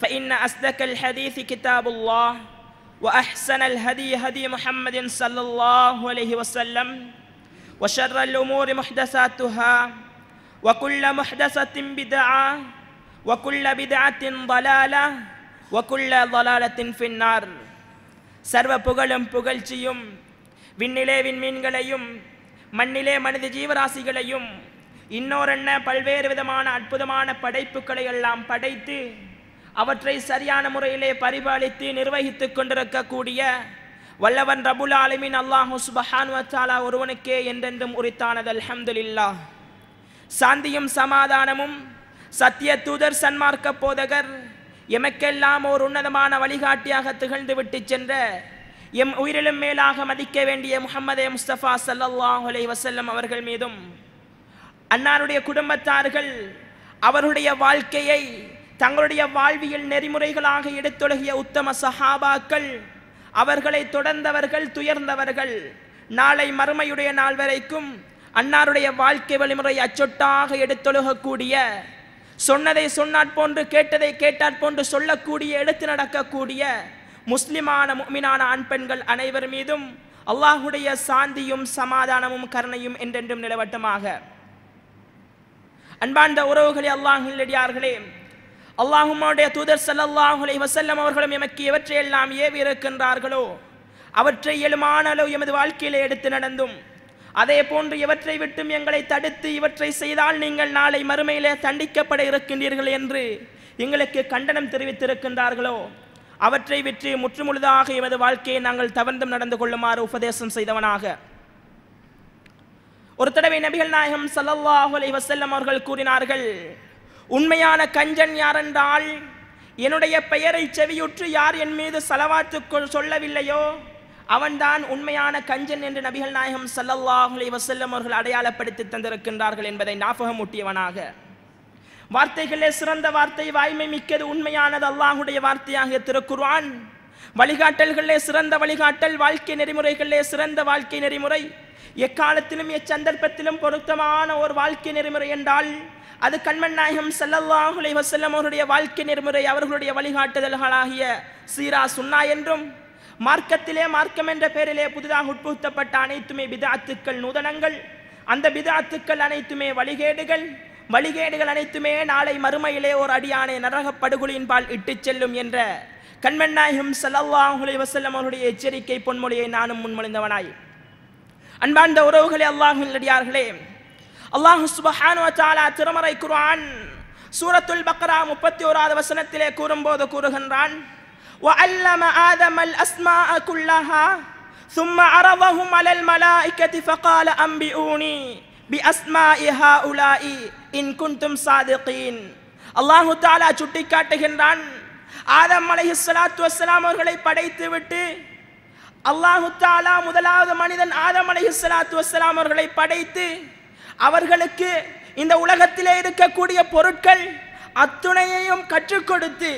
فإن أصدق الحديث كتاب الله وأحسن الهدي هدي محمد صلى الله عليه وسلم وشر الأمور محدثاتها وكل محدثة بدعة وكل بدعة ضلالة وكل ضلالة في النار. சர்வ புகழும் புகழ்ச்சியும் விண்ணிலே விண்மீன்களையும் மண்ணிலே மனித ஜீவராசிகளையும் இன்னோரென்ன பல்வேறு விதமான அற்புதமான படைப்புகளை எல்லாம் படைத்து அவற்றை சரியான முறையிலே பரிபாலித்து நிர்வகித்துக் கொண்டிருக்கக்கூடிய வல்லவன் ரப்புல் ஆலமீன் அல்லாஹ் சுப்ஹானஹு வ தஆலா ஒருவனுக்கே என்றென்றும் உரித்தானது. அல்ஹம்துலில்லாஹ். சாந்தியும் சமாதானமும் சத்திய தூதர் சன்மார்க்க போதகர் எமக்கெல்லாம் ஒரு உன்னதமான வழிகாட்டியாக திகழ்ந்து விட்டு சென்ற எம் உயிரிலும் மேலாக மதிக்க வேண்டிய முஹம்மதே முஸ்தபா ஸல்லல்லாஹு அலைஹி வஸல்லம் அவர்கள் மீதும் அன்னாருடைய குடும்பத்தார்கள் அவருடைய வாழ்க்கையை தங்களுடைய வாழ்வியல் நெறிமுறைகளாக எடுத்துலகிய உத்தம சஹாபாக்கள் அவர்களை தொடர்ந்தவர்கள் துயர்ந்தவர்கள் நாளை மறுமையுடைய நாள் வரைக்கும் அன்னாருடைய வாழ்க்கை வழிமுறை அச்சொட்டாக எடுத்தொழுகக்கூடிய சொன்னதை சொன்னாற் போன்று கேட்டதை கேட்டாற் போன்று சொல்லக்கூடிய எடுத்து நடக்கக்கூடிய முஸ்லிமான முஃமினான ஆண் பெண்கள் அனைவர் மீதும் அல்லாஹுடைய சாந்தியும் சமாதானமும் கருணையும் என்றென்றும் நிலவட்டமாக. அன்பார்ந்த உறவுகளே, அல்லாஹ்வின் நல்லடியார்களே, அல்லாஹ்வுடைய தூதர் ஸல்லல்லாஹு அலைஹி வஸல்லம் அவர்களும் எமக்கு எவற்றையெல்லாம் ஏவி இருக்கின்றார்களோ அவற்றை இயலுமான அளவு எமது வாழ்க்கையிலே எடுத்து நடந்தும் அதே போன்று எவற்றை விட்டும் எங்களை தடுத்து இவற்றை செய்தால் நீங்கள் நாளை மறுமையிலே தண்டிக்கப்பட இருக்கின்றீர்கள் என்று எங்களுக்கு கண்டனம் தெரிவித்திருக்கின்றார்களோ அவற்றை விட்டு முற்றுமுழுதாக எமது வாழ்க்கையை நாங்கள் தவறுந்தும் நடந்து கொள்ளுமாறு உபதேசம் செய்தவனாக. ஒரு தடவை நபிகள் நாயகம் ஸல்லல்லாஹு அலைஹி வஸல்லம் அவர்கள் கூறினார்கள், உண்மையான கஞ்சன் யாரென்றால் என்னுடைய பெயரை செவியுற்று யார் என் மீது ஸலவாத்து சொல்லவில்லையோ அவன்தான் உண்மையான கஞ்சன் என்று நபிகள் நாயகம் ஸல்லல்லாஹு அலைஹி வஸல்லம் அவர்கள் அடையாளப்படுத்தி தந்திருக்கின்றார்கள் என்பதை ஞாபகமூட்டியவனாக. வார்த்தைகளே சிறந்த வார்த்தை, வாய்மை மிக்கது, உண்மையானது அல்லாஹுடைய வார்த்தையாகிய திருக்குர்ஆன். வழிகாட்டல்களே சிறந்த வழிகாட்டல், வாழ்க்கை நெறிமுறைகளே சிறந்த வாழ்க்கை நெறிமுறை. எக்காலத்திலும் எச்சந்தர்ப்பத்திலும் பொருத்தமான ஒரு வாழ்க்கை நெறிமுறை என்றால் அது கண்மன் நாயகம் ஸல்லல்லாஹு அலைஹி வஸல்லம் அவருடைய வாழ்க்கை நெறிமுறை, அவர்களுடைய வழிகாட்டுதல்களாகிய சீரா சுன்னா என்றும் மார்க்கத்திலே மார்க்கம் என்ற பெயரிலே புதிதாக உட்புகுத்தப்பட்ட அனைத்துமே பிதஅத்துக்கள், நூதனங்கள். அந்த பிதஅத்துக்கள் அனைத்துமே வழிகேடுகள், வழிகேடுகள் அனைத்துமே நாளை மறுமையிலே ஒரு அடியானை நரக படுகொலியின் பால் இட்டு செல்லும் என்ற கண்மன் நாயகம் ஸல்லல்லாஹு அலைஹி வஸல்லம் அவருடைய எச்சரிக்கை பொன்மொழியை நானும் முன்மொழிந்தவனாய். அன்பார்ந்த உறவுகளே, அல்லாஹ்வின் நல்லடியார்களே, அல்லாஹ் சுப்ஹானஹு வ தஆலா திருமறை குர்ஆன் சூரத்துல் பக்ரா 31வது வசனத்திலே கூறும்போது கூறுகின்றான், وَعَلَّمَ آدَمَ الْأَسْمَاءَ كُلَّهَا ثُمَّ عَرَضَهُمْ عَلَى الْمَلَائِكَةِ فَقَالَ أَنْبِئُونِي بِأَسْمَاءِ هَؤُلَاءِ إِنْ كُنْتُمْ صَادِقِينَ. அல்லாஹ் தஆலா சுட்டிக்காட்டுகின்றான், ஆதம் அலைஹிஸ்ஸலாத்து வஸ்ஸலாம் அவர்களை படைத்துவிட்டு அல்லாஹ் தஆலா முதலாவது மனிதன் ஆதம் அலைஹிஸ்ஸலாத்து வஸ்ஸலாம் அவர்களை படைத்து அவர்களுக்கு இந்த உலகத்திலே இருக்கக்கூடிய பொருட்கள் அத்துணையையும் கற்றுக் கொடுத்து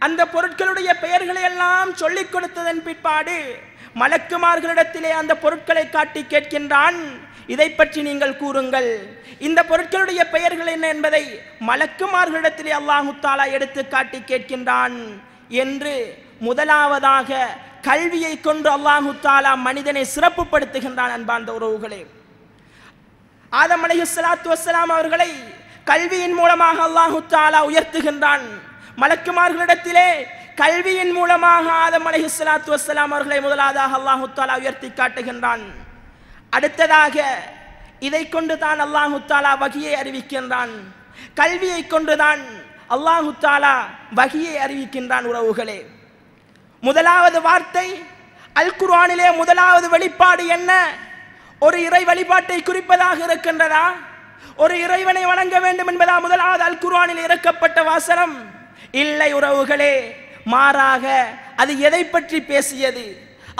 அந்த பொருட்களுடைய பெயர்களை எல்லாம் சொல்லிக் கொடுத்ததன் பிற்பாடு மலக்குமார்களிடத்திலே அந்த பொருட்களை காட்டி கேட்கின்றான், இதை பற்றி நீங்கள் கூறுங்கள், இந்த பொருட்களுடைய பெயர்கள் என்ன என்பதை மலக்குமார்களிடத்திலே அல்லாஹ் தஆலா எடுத்து காட்டி கேட்கின்றான் என்று முதலாவதாக கல்வியை கொண்டு அல்லாஹ் தஆலா மனிதனை சிறப்புப்படுத்துகின்றான். அன்பார்ந்த உறவுகளே, ஆதம் அலைஹிஸ்ஸலாத்து வஸ்ஸலாம் அவர்களை கல்வியின் மூலமாக அல்லாஹ் தஆலா உயர்த்துகின்றான். மலக்குமார்களிடத்திலே கல்வியின் மூலமாக ஆதம் அலைஹிஸ்ஸலாத்து வஸ்ஸலாம் அவர்களை முதலாவதாக அல்லாஹ் தஆலா உயர்த்தி காட்டுகின்றான். அடுத்ததாக இதை கொண்டு தான் அல்லாஹ் தஆலா வஹியை அறிவிக்கின்றான். கல்வியை கொண்டுதான் அல்லாஹ் தஆலா வஹியை அறிவிக்கின்றான். உறவுகளே, முதலாவது வார்த்தை அல் குர்ஆனிலே முதலாவது வெளிப்பாடு என்ன? ஒரு இறை வழிபாட்டை குறிப்பதாக இருக்கின்றதா? ஒரு இறைவனை வணங்க வேண்டும் என்பதா முதலாவது அல் குர்ஆனில் இறக்கப்பட்ட வாசனம்? இல்லை உறவுகளே, மாறாக அது எதை பற்றி பேசியது?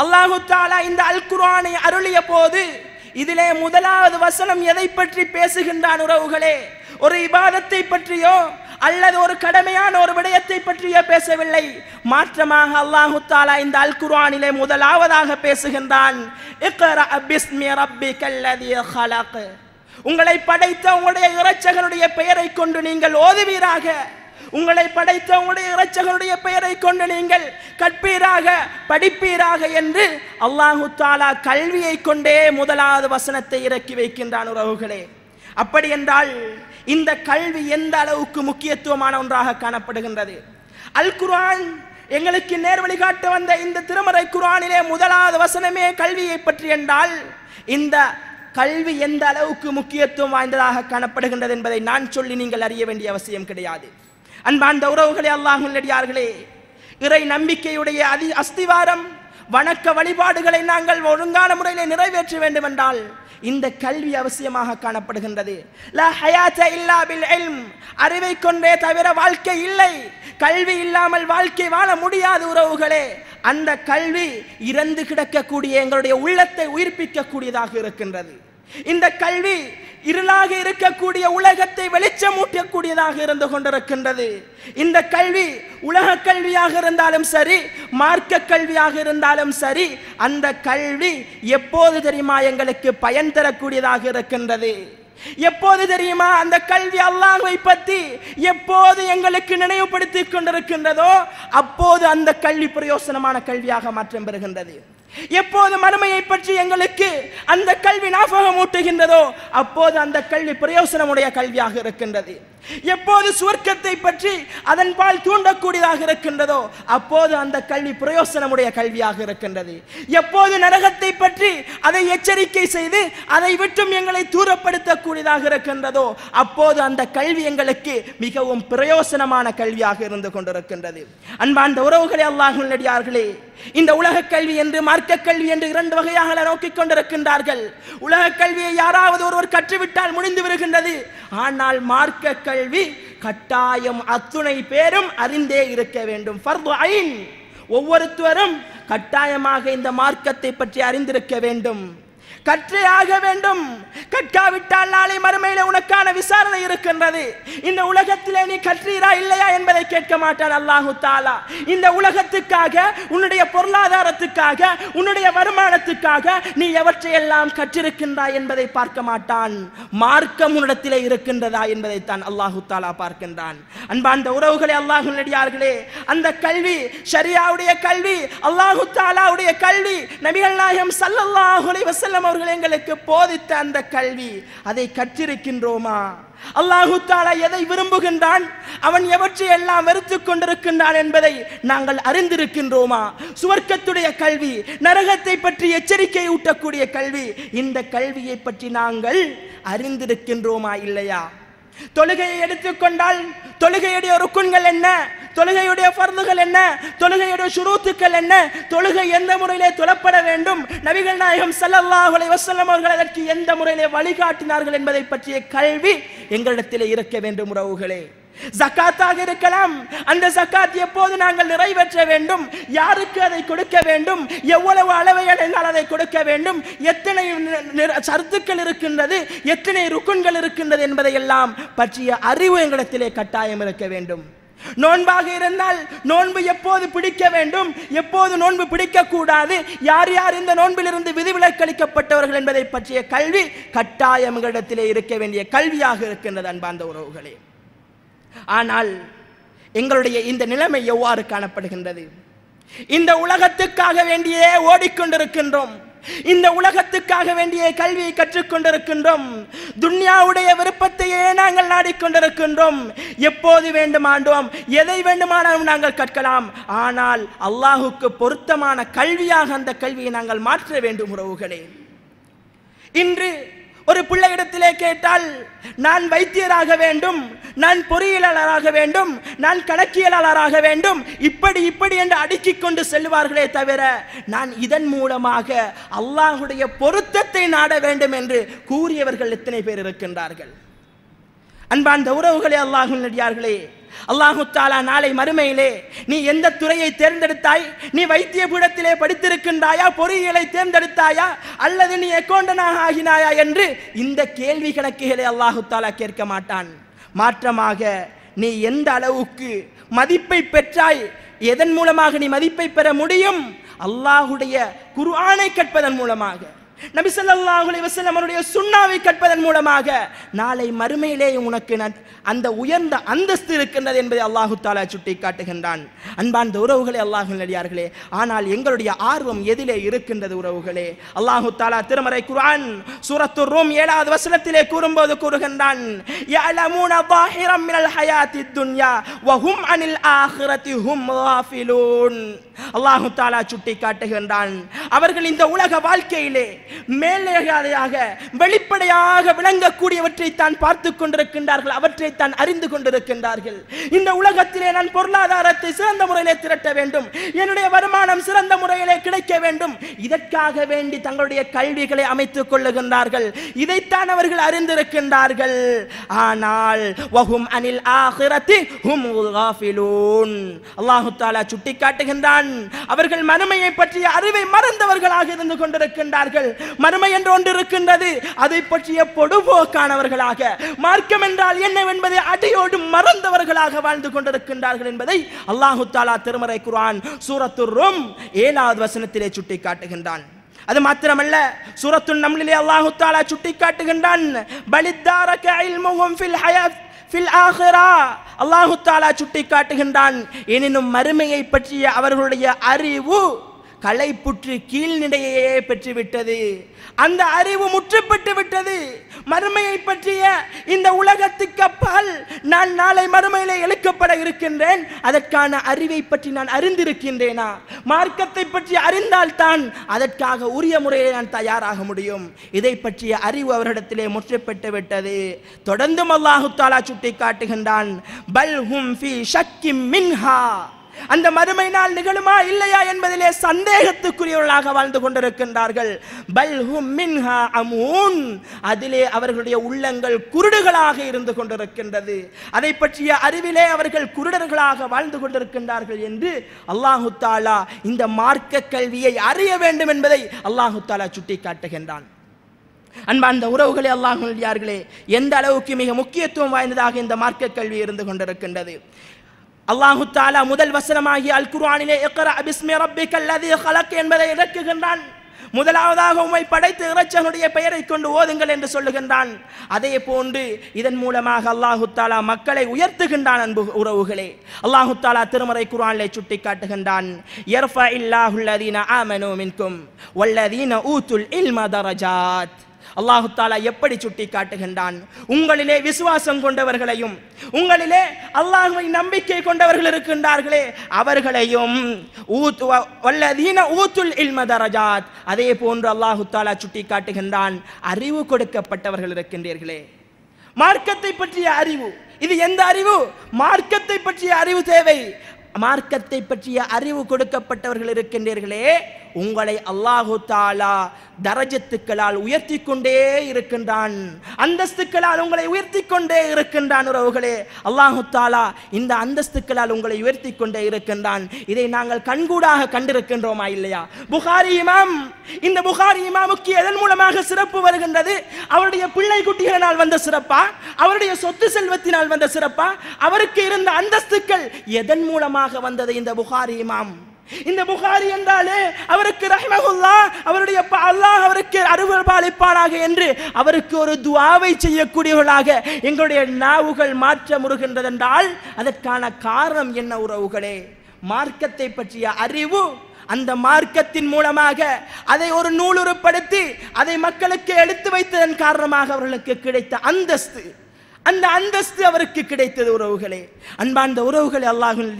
அல்லாஹ் தஆலா இந்த அல் குர்ஆனை அருளிய போது இதிலே முதலாவது வசனம் எதை பற்றி பேசுகின்றான்? உறவுகளே, ஒரு இபாதத்தை பற்றியோ அல்லது ஒரு கடமையான ஒரு விடயத்தை பற்றியோ பேசவில்லை. மாற்றமாக அல்லாஹ் தஆலா இந்த அல் குர்ஆனிலே முதலாவதாக பேசுகின்றான், இக்ரா பிஸ்மி ரப்பிக்கல்லதீ ஹலக். உங்களை படைத்த உங்களுடைய இறைச்சகனுடைய பெயரை கொண்டு நீங்கள் ஓதுவீராக. உங்களை படைத்த உங்களுடைய இரட்சகருடைய பெயரை கொண்டு நீங்கள் கற்பீராக படிப்பீராக என்று அல்லாஹு தஆலா கல்வியை கொண்டே முதலாவது வசனத்தை இறக்கி வைக்கின்றான் உறவுகளே. அப்படி என்றால் இந்த கல்வி எந்த அளவுக்கு முக்கியத்துவமான ஒன்றாக காணப்படுகின்றது. அல் குர்ஆன் எங்களுக்கு நேர்வழி காட்ட வந்த இந்த திருமறை குர்ஆனிலே முதலாவது வசனமே கல்வியை பற்றி என்றால் இந்த கல்வி எந்த அளவுக்கு முக்கியத்துவம் வாய்ந்ததாக காணப்படுகின்றது என்பதை நான் சொல்லி நீங்கள் அறிய வேண்டிய அவசியம் கிடையாது. அன்பார்ந்த உறவுகளே, அல்லாஹ்வின் நல்லடியார்களே, இறை நம்பிக்கையுடைய அஸ்திவாரம் வணக்க வழிபாடுகளை நாங்கள் ஒழுங்கான முறையில் நிறைவேற்ற வேண்டும் என்றால் இந்த கல்வி அவசியமாக காணப்படுகின்றது. லா ஹயாத இல்லா பில் இல்ம், அறிவை கொண்டே தவிர வாழ்க்கை இல்லை. கல்வி இல்லாமல் வாழ்க்கை வாழ முடியாது உறவுகளே. அந்த கல்வி இறந்து கிடக்கக்கூடிய எங்களுடைய உள்ளத்தை உயிர்ப்பிக்கக்கூடியதாக இருக்கின்றது. இந்த கல்வி இருளாக இருக்கக்கூடிய உலகத்தை வெளிச்சமூட்டக்கூடியதாக இருந்து கொண்டிருக்கின்றது. இந்த கல்வி உலக கல்வியாக இருந்தாலும் சரி, மார்க்க கல்வியாக இருந்தாலும் சரி, அந்த கல்வி எப்போது தெரியுமா எங்களுக்கு பயன் தரக்கூடியதாக இருக்கின்றது. எப்போது தெரியுமா அந்த கல்வி அல்லாஹ்வை பற்றி எப்போது எங்களுக்கு நினைவுபடுத்திக் கொண்டிருக்கின்றதோ அப்போது அந்த கல்வி பிரயோசனமான கல்வியாக மாற்றம் பெறுகின்றது. எப்போது மறுமையை பற்றி எங்களுக்கு அந்த கல்வி ஞாபகம் ஊட்டுகின்றதோ அப்போது அந்த கல்வி பிரயோசனமுடைய கல்வியாக இருக்கின்றது. எப்போது சுவர்க்கத்தை பற்றி அதன் பால் தூண்டக்கூடியதாக இருக்கின்றதோ அப்போது அந்த கல்வி பிரயோசனமுடைய கல்வியாக இருக்கின்றது. எப்போது நரகத்தை பற்றி அதை எச்சரிக்கை செய்து அதை விட்டும் எங்களை தூரப்படுத்தக்கூடியதாக இருக்கின்றதோ அப்போது அந்த கல்வி எங்களுக்கு மிகவும் பிரயோசனமான கல்வியாக இருந்து கொண்டிருக்கின்றது. அன்பார்ந்த உறவுகளே, அல்லாஹ்வின் நல்லடியார்களே, இந்த உலக கல்வி என்று மார்க்க கல்வி என்று இரண்டு வகையாக நோக்கிக் கொண்டிருக்கின்றார்கள். உலக கல்வியை யாராவது ஒருவர் கற்றுவிட்டால் முடிந்து வருகின்றது. ஆனால் மார்க்க கல்வி கட்டாயம் அத்துணை பேரும் அறிந்தே இருக்க வேண்டும். ஃபர்து ஐன், ஒவ்வொருத்தரும் கட்டாயமாக இந்த மார்க்கத்தை பற்றி அறிந்திருக்க வேண்டும், கற்றே ஆக வேண்டும். கற்காவிட்டால் நாளை மறுமையில உனக்கான விசாரணை இருக்கின்றது. இந்த உலகத்திலே நீ கற்றீரா இல்லையா என்பதை கேட்க மாட்டான் அல்லாஹு தஆலா. இந்த உலகத்துக்காக, உன்னுடைய பொருளாதாரத்துக்காக, உன்னுடைய வருமானத்துக்காக நீ எவற்றையெல்லாம் கற்றிருக்கின்றாய் என்பதை பார்க்க மாட்டான். மார்க்கம் உன்னிடத்திலே இருக்கின்றதா என்பதை தான் அல்லாஹு தஆலா பார்க்கின்றான். அன்பார்ந்த உறவுகளே, அல்லாஹ்வின் நல்லடியார்களே, அந்த கல்வி ஷரியாவுடைய கல்வி, அல்லாஹு தஆலாவுடைய கல்வி, நபிகள் நாயகம் ஸல்லல்லாஹு அலைஹி வஸல்லம் அவர்கள் எங்களுக்கு போதித்த அந்த கல்வி, அதை கற்றிருக்கின்றோமா? அல்லாஹு தஆலா எதை விரும்புகின்றான், அவன் எவற்றை எல்லாம் வெறுத்துக் கொண்டிருக்கின்றான் என்பதை நாங்கள் அறிந்திருக்கின்றோமா? சுவர்க்கத்துடைய கல்வி, நரகத்தை பற்றி எச்சரிக்கை ஊட்டக்கூடிய கல்வி, இந்த கல்வியை பற்றி நாங்கள் அறிந்திருக்கின்றோமா இல்லையா? தொழுகையை எடுத்துக்கொண்டால் தொழுகையுடைய ருக்குன்கள் என்ன, தொழுகையுடைய ஃபர்துகள் என்ன, தொழுகையுடைய ஷுரூத்துக்கள் என்ன, தொழுகை எந்த முறையிலே தொழப்பட வேண்டும், நபிகள் நாயகம் ஸல்லல்லாஹு அலைஹி வஸல்லம் அவர்கள் அதற்கு எந்த முறையிலே வழிகாட்டினார்கள் என்பதை பற்றிய கல்வி எங்களிடத்திலே இருக்க வேண்டும் உறவுகளே. ஜகாத்தாக இருக்கலாம், அந்த ஜகாத் எப்போது நாங்கள் நிறைவேற்ற வேண்டும், யாருக்கு அதை கொடுக்க வேண்டும், எவ்வளவு அளவை அடைந்தால் அதை கொடுக்க வேண்டும், எத்தனை ஷர்த்துக்கள் இருக்கின்றது, எத்தனை ருக்குன்கள் இருக்கின்றது என்பதை எல்லாம் பற்றிய அறிவு எங்களிடத்திலே கட்டாயம் இருக்க வேண்டும். நோன்பாக இருந்தால் நோன்பு எப்போது பிடிக்க வேண்டும், எப்போது நோன்பு பிடிக்க கூடாது, யார் யார் இந்த நோன்பிலிருந்து விதிவிலக்களிக்கப்பட்டவர்கள் என்பதை பற்றிய கல்வி கட்டாயம் எங்களிடத்திலே இருக்க வேண்டிய கல்வியாக இருக்கின்றது அன்பார்ந்த உறவுகளே. ஆனால் எங்களுடைய இந்த நிலைமை எவ்வாறு காணப்படுகின்றது? இந்த உலகத்துக்காக வேண்டியே ஓடிக்கொண்டிருக்கின்றோம், இந்த உலகத்துக்காக வேண்டிய கல்வியை கற்றுக்கொண்டிருக்கின்றோம், துன்யாவுடைய விருப்பத்தையே நாங்கள் நாடிக்கொண்டிருக்கின்றோம். எப்போது வேண்டுமானோம் எதை வேண்டுமானாலும் நாங்கள் கற்கலாம். ஆனால் அல்லாஹுக்கு பொருத்தமான கல்வியாக அந்த கல்வியை நாங்கள் மாற்ற வேண்டும் உறவுகளே. இன்று ஒரு பிள்ளையிடத்திலே கேட்டால் நான் வைத்தியராக வேண்டும், நான் பொறியியலாளராக வேண்டும், நான் கணக்கியலாளராக வேண்டும், இப்படி இப்படி என்று அடுக்கிக் கொண்டு செல்வார்களே தவிர நான் இதன் மூலமாக அல்லாஹுடைய பொருத்தத்தை நாட வேண்டும் என்று கூறியவர்கள் எத்தனை பேர் இருக்கின்றார்கள்? அன்பார்ந்த உறவுகளே, அல்லாஹ்வின் நல்லடியார்களே, அல்லாஹு தஆலா நாளை மறுமையிலே நீ எந்த துறையை தேர்ந்தெடுத்தாய், நீ வைத்திய பீடத்திலே படித்திருக்கின்றாயா, பொறியியலை தேர்ந்தெடுத்தாயா, அல்லது நீ அக்கவுண்டனாக ஆகினாயா என்று இந்த கேள்வி கணக்குகளை அல்லாஹு தஆலா கேட்க மாட்டான். மாற்றமாக நீ எந்த அளவுக்கு மதிப்பை பெற்றாய், எதன் மூலமாக நீ மதிப்பை பெற முடியும்? அல்லாஹுடைய குர்ஆனை கற்பதன் மூலமாக, நபி ஸல்லல்லாஹு அலைஹி வஸல்லம் அவருடைய சுன்னாவை கற்பதன் மூலமாக நாளை மறுமையிலே உனக்கு அந்த உயர்ந்த அந்தஸ்து இருக்கின்றது என்பதை அல்லாஹு தஆலா சுட்டி காட்டுகின்றான். அன்பார்ந்த உறவுகளே, அல்லாஹ்வின் அடியார்களே, ஆனால் எங்களுடைய ஆர்வம் எதிலே இருக்கின்றது உறவுகளே? அல்லாஹு தஆலா திருமறை குர்ஆன் சூரத்துர் ரூம் 7வது வசனத்திலே கூறும்போது கூறுகின்றான், யஅலமூன ظاهرًا من الحياة الدنيا وهم عن الآخرة هم غافلون. அல்லாஹு தஆலா சுட்டி காட்டுகின்றான், அவர்கள் இந்த உலக வாழ்க்கையிலே மேலேயாக வெளிப்படையாக விளங்கக்கூடியவற்றை தான் பார்த்து கொண்டிருக்கின்றார்கள், அவற்றை தான் அறிந்து கொண்டிருக்கின்றார்கள். இந்த உலகத்திலே நான் பொருளாதாரத்தை சிறந்த முறையிலே திரட்ட வேண்டும், என்னுடைய வருமானம் சிறந்த முறையிலே கிடைக்க வேண்டும், இதற்காக வேண்டி தங்களுடைய கல்விகளை அமைத்துக் கொள்ளுகின்றார்கள். இதைத்தான் அவர்கள் அறிந்திருக்கின்றார்கள். ஆனால் வஹும் அனில் ஆகிரத்தி ஹும் காஃபிலூன். அல்லாஹு தஆலா சுட்டி காட்டுகின்றான், அவர்கள் மறுமையை பற்றிய அறிவை மறந்தவர்களாக இருந்து கொண்டிருக்கின்றார்கள். மறுமை என்று ஒன்று இருக்கின்றது, அதை பற்றிய பொடுபோக்கானவர்களாக, மார்க்கம் என்றால் என்னவென்பதை அடியோடு மறந்தவர்களாக வாழ்ந்து கொண்டிருக்கின்றார்கள் என்பதை அல்லாஹு தஆலா திருமறை குர்ஆன் சூரத்துர் ரூம் 7வது வசனத்திலே சுட்டி காட்டுகின்றான். அது மாத்திரமல்ல, சூரத்துன் நம்லிலே அல்லாஹு தஆலா சுட்டி காட்டுகின்றான், பலித்தாரக இல்முஹும் ஃபில் ஹயாத் ஃபில் ஆகிரா. அல்லாஹு தஆலா சுட்டி காட்டுகின்றான், எனினும் மறுமையை பற்றிய அவர்களுடைய அறிவு களைப்புற்று கீழ்நிலையே பெற்றுவிட்டது. அந்த அறிவு முற்றுப்பட்டு விட்டது. மறுமையை பற்றிய இந்த உலகத்துக்கு அப்பால் நான் நாளை மறுமையிலே எழுக்கப்பட இருக்கின்றேன், அதற்கான அறிவை பற்றி நான் அறிந்திருக்கின்றேனா? மார்க்கத்தை பற்றி அறிந்தால்தான் அதற்காக உரிய முறையில் நான் தயாராக முடியும். இதை பற்றிய அறிவு அவரிடத்திலே முற்றுப்பட்டு விட்டது. தொடர்ந்தும் அல்லாஹு தஆலா சுட்டி காட்டுகின்றான், பல் ஹும் ஃபீ ஷக்கிம் மின்ஹா. அந்த மறுமை நாள் நிகழுமா இல்லையா என்பதிலே சந்தேகத்துக்குரியவர்களாக வாழ்ந்து கொண்டிருக்கின்றார்கள். பல்ஹும் மின்ஹா அமூன். அதிலே அவர்களுடைய உள்ளங்கள் குருடுகளாக இருந்து கொண்டிருக்கின்றது. அதை பற்றிய அறிவிலே அவர்கள் குருடர்களாக வாழ்ந்து கொண்டிருக்கின்றார்கள் என்று அல்லாஹு தஆலா இந்த மார்க்க கல்வியை அறிய வேண்டும் என்பதை அல்லாஹு தஆலா சுட்டி காட்டுகின்றான். அன்பார்ந்த உறவுகளே, அல்லாஹ்வின் எந்த அளவுக்கு மிக முக்கியத்துவம் வாய்ந்ததாக இந்த மார்க்க கல்வி இருந்து கொண்டிருக்கின்றது. அல்லாஹு தஆலா முதல் வசனமாகிய அல் குர்ஆனிலே இக்ரா பிஸ்மி ரப்பிக்கல் லதீ ஹலக் என்பதை இறக்குகின்றான். முதலாவதாக உம்மை படைத்த இறைச்சனுடைய பெயரை கொண்டு ஓதுங்கள் என்று சொல்லுகின்றான். அதே போன்று இதன் மூலமாக அல்லாஹு தஆலா மக்களை உயர்த்துகின்றான். அன்பு உறவுகளே, அல்லாஹு தஆலா திருமறை குர்ஆனிலே சுட்டி காட்டுகின்றான், யர்ஃபஇல்லாஹுல் லதீன ஆமனூ மின்கும் வல்லதீன ஊத்துல் இல்ம தரஜாத். அல்லாஹு தஆலா எப்படி சுட்டி காட்டுகின்றான், உங்களிலே விசுவாசம் கொண்டவர்களையும் உங்களிலே அல்லாஹ்வை நம்பிக்கை கொண்டவர்கள் இருக்கின்றார்களே அவர்களையும் வல்லதீன ஊத்துல் இல்ம தரஜாத். அதே போன்று அல்லாஹு தஆலா சுட்டி காட்டுகின்றான், அறிவு கொடுக்கப்பட்டவர்கள் இருக்கின்றீர்களே. மார்க்கத்தை பற்றிய அறிவு, இது எந்த அறிவு? மார்க்கத்தை பற்றிய அறிவு தேவை. மார்க்கத்தை பற்றிய அறிவு கொடுக்கப்பட்டவர்கள் இருக்கின்றீர்களே, உங்களை அல்லாஹு தஆலா தரஜத்துக்களால் உயர்த்தி கொண்டே இருக்கின்றான், அந்தஸ்துக்களால் உங்களை உயர்த்தி கொண்டே இருக்கின்றான். உறவுகளே, அல்லாஹு தஆலா இந்த அந்தஸ்துக்களால் உங்களை உயர்த்தி கொண்டே இருக்கின்றான். இதை நாங்கள் கண்கூடாக கண்டிருக்கின்றோமா இல்லையா? புகாரி இமாம், இந்த புகாரி இமாமுக்கு எதன் மூலமாக சிறப்பு வருகின்றது? அவருடைய பிள்ளை குட்டிகளினால் வந்த சிறப்பா? அவருடைய சொத்து செல்வத்தினால் வந்த சிறப்பா? அவருக்கு இருந்த அந்தஸ்துக்கள் எதன் மூலமாக வந்தது? இந்த புகாரி இமாம், இந்த புகாரி என்றாலே அவருக்கு ரஹ்மத்துல்லாஹ், அவருடைய அல்லாஹ் அவருக்கு அருள் பாலிப்பானாக என்று அவருக்கு ஒரு துஆவை செய்யக்கூடியவர்களாக எங்களுடைய நாவுகள் மாற்ற முறுகின்றது என்றால் அதற்கான காரணம் என்ன உறவுகளே? மார்க்கத்தை பற்றிய அறிவு, அந்த மார்க்கத்தின் மூலமாக அதை ஒரு நூலுருப்படுத்தி அதை மக்களுக்கு எடுத்து வைத்ததன் காரணமாக அவர்களுக்கு கிடைத்த அந்தஸ்து, அந்த அந்தஸ்து அவருக்கு கிடைத்தது. உறவுகளே, அன்பார்ந்த உறவுகளே, அல்லாஹ்வின்